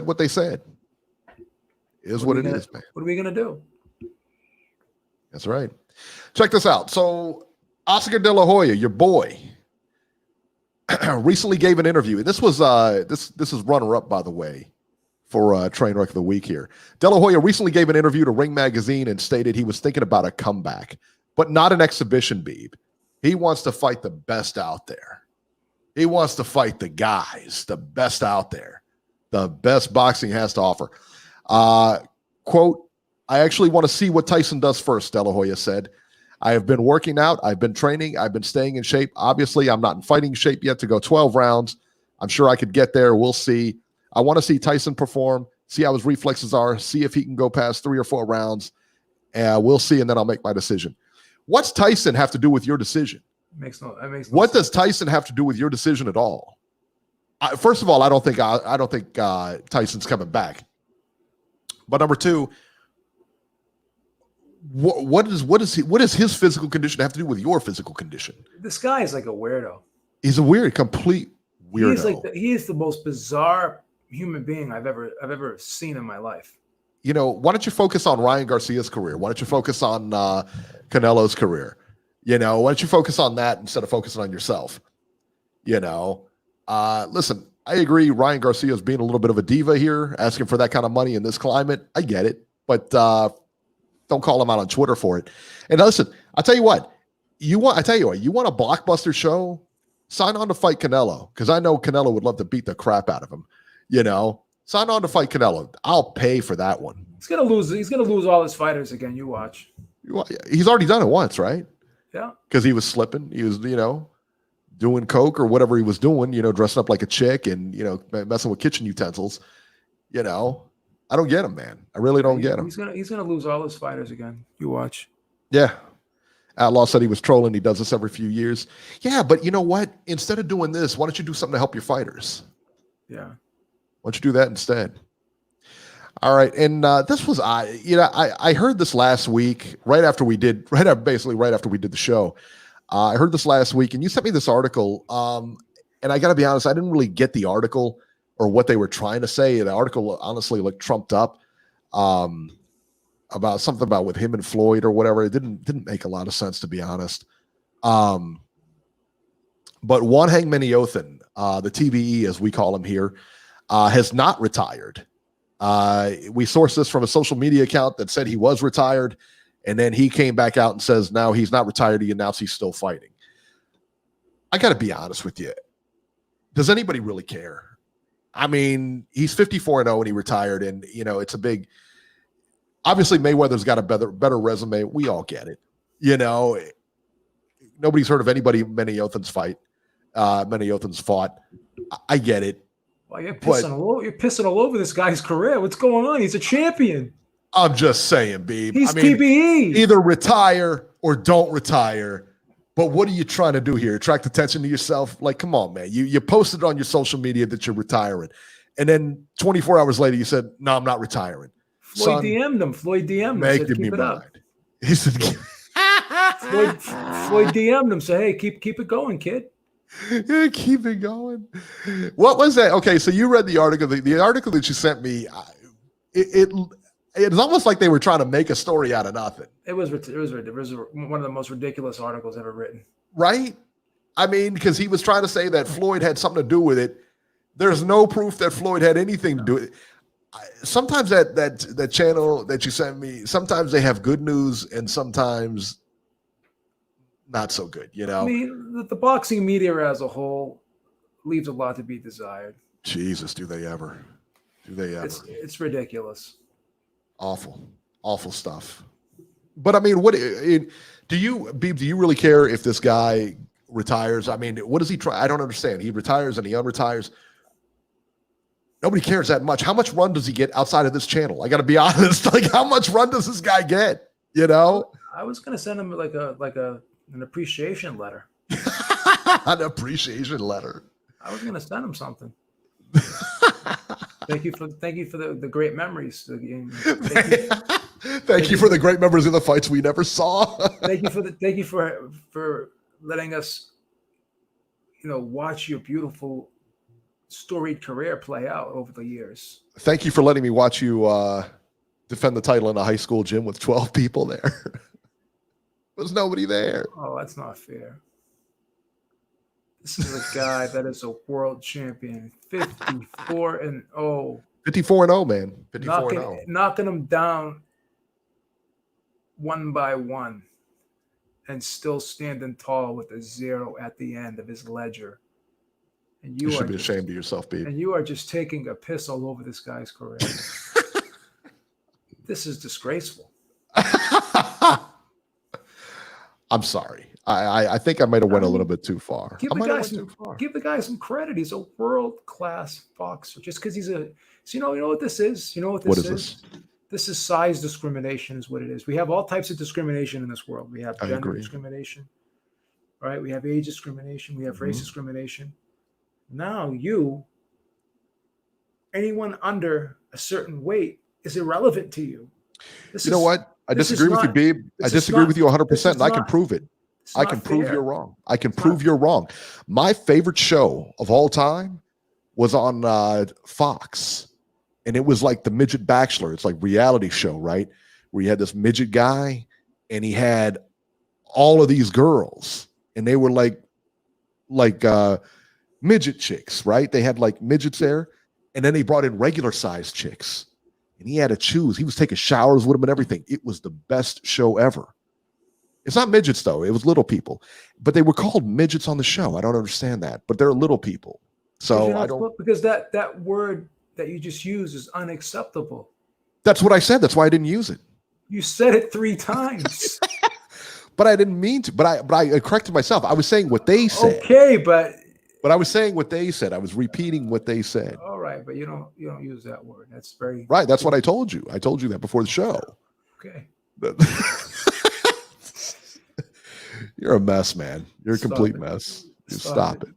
what they said. Is what it is, man. What are we going to do? That's right. Check this out. So Oscar De La Hoya, your boy, recently gave an interview. And this was this is runner-up, by the way, for Trainwreck of the Week here. De La Hoya recently gave an interview to Ring Magazine and stated he was thinking about a comeback, but not an exhibition, Beeb. He wants to fight the best out there. He wants to fight the guys, the best out there, the best boxing has to offer. Quote, I actually want to see what Tyson does first, De La Hoya said. I have been working out. I've been training. I've been staying in shape. Obviously, I'm not in fighting shape yet to go 12 rounds. I'm sure I could get there. We'll see. I want to see Tyson perform, see how his reflexes are, see if he can go past 3 or 4 rounds. We'll see, and then I'll make my decision. What's Tyson have to do with your decision? What does Tyson have to do with your decision at all? First of all, I don't think Tyson's coming back. But number two, what does his physical condition have to do with your physical condition? This guy is like a weirdo. He's a complete weirdo. He is the most bizarre human being I've ever seen in my life. Why don't you focus on Ryan Garcia's career? Why don't you focus on Canelo's career? Why don't you focus on that instead of focusing on yourself? Listen, I agree. Ryan Garcia is being a little bit of a diva here, asking for that kind of money in this climate. I get it, but don't call him out on Twitter for it. And listen, I'll tell you what. You want a blockbuster show? Sign on to fight Canelo, because I know Canelo would love to beat the crap out of him. Sign on to fight Canelo. I'll pay for that one. He's gonna lose all his fighters again. You watch. He's already done it once, right? Yeah. Because he was slipping. He was, doing coke or whatever he was doing. Dressing up like a chick and messing with kitchen utensils. I don't get him, man. I really don't get him. He's gonna lose all his fighters again. You watch. Yeah. Outlaw said he was trolling. He does this every few years. Yeah, but you know what? Instead of doing this, why don't you do something to help your fighters? Yeah. Why don't you do that instead? All right, and this was I heard this last week right after we did the show. I heard this last week, and you sent me this article. And I got to be honest, I didn't really get the article or what they were trying to say. The article honestly looked trumped up. about something about with him and Floyd or whatever. It didn't make a lot of sense, to be honest. But Juan Hangman Yothin, the TVE as we call him here, has not retired. We sourced this from a social media account that said he was retired, and then he came back out and says now he's not retired. He announced he's still fighting. I got to be honest with you. Does anybody really care? I mean, he's 54-0 and he retired, and it's a big. Obviously, Mayweather's got a better resume. We all get it. Nobody's heard of anybody Manny Yothin's fought. I get it. Well, you're pissing all over this guy's career. What's going on? He's a champion. I'm just saying, Beeb. He's TBE. Either retire or don't retire. But what are you trying to do here? Attract attention to yourself? Like, come on, man. You posted on your social media that you're retiring. And then 24 hours later, you said, no, I'm not retiring. Floyd DM'd him. Said, keep it up. He said, Floyd DM'd him. Said, hey, keep it going, kid. Yeah, keep it going. What was that? Okay, so you read the article. The article that you sent me, it's almost like they were trying to make a story out of nothing. It was one of the most ridiculous articles ever written. Right? I mean, because he was trying to say that Floyd had something to do with it. There's no proof that Floyd had anything to do with it. Sometimes that channel that you sent me, sometimes they have good news and sometimes not so good, I mean, the boxing media as a whole leaves a lot to be desired. Jesus, do they ever? It's ridiculous. Awful stuff. But I mean, do you really care if this guy retires? I mean, what does he try? I don't understand. He retires and he unretires. Nobody cares that much. How much run does he get outside of this channel? I got to be honest. Like, how much run does this guy get? I was going to send him an appreciation letter. An appreciation letter. I was going to send him something. Thank you for the great memories. Thank you for the great memories of the fights we never saw. thank you for letting us, watch your beautiful storied career play out over the years. Thank you for letting me watch you defend the title in a high school gym with 12 people there. There's nobody there. Oh, that's not fair. This is a guy that is a world champion, 54-0. 54-0, man. 54-0. Knocking them down one by one and still standing tall with a 0 at the end of his ledger. And you should be ashamed of yourself, Beeb. And you are just taking a piss all over this guy's career. This is disgraceful. I'm sorry. I think I might have went a little bit too far. Give the guy some credit. He's a world-class boxer. Just because he's you know what this is? You know what this is? This is size discrimination is what it is. We have all types of discrimination in this world. We have gender discrimination, right? We have age discrimination. We have race discrimination. Now anyone under a certain weight is irrelevant to you. What? I disagree with you, Beeb. I disagree with you 100%, and I can prove it. I can prove you're wrong. I can prove you're wrong. My favorite show of all time was on Fox, and it was like the Midget Bachelor. It's like reality show, right? Where you had this midget guy, and he had all of these girls, and they were like midget chicks, right? They had like midgets there, and then they brought in regular sized chicks, and he had to choose. He was taking showers with them and everything. It was the best show ever. It's not midgets though. It was little people, but they were called midgets on the show. I don't understand that, but they're little people. So I don't, because that word that you just used is unacceptable. That's what I said. That's why I didn't use it. You said it 3 times. But I didn't mean to. But I corrected myself. I was saying what they said. Okay, but I was saying what they said. I was repeating what they said. All right, but you don't use that word. That's very right. That's what I told you. I told you that before the show. Okay. You're a mess, man. You're a complete mess. Stop it.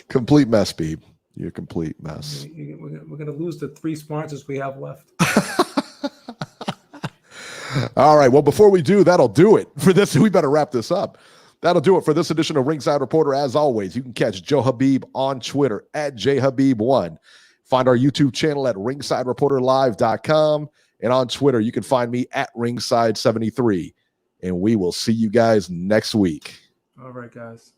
Complete mess, Beeb. You're a complete mess. We're going to lose the 3 sponsors we have left. All right. Well, before we do, that'll do it for this. We better wrap this up. That'll do it for this edition of Ringside Reporter. As always, you can catch Joe Habib on Twitter at JHabib1. Find our YouTube channel at ringsidereporterlive.com. And on Twitter, you can find me at ringside73. And we will see you guys next week. All right, guys.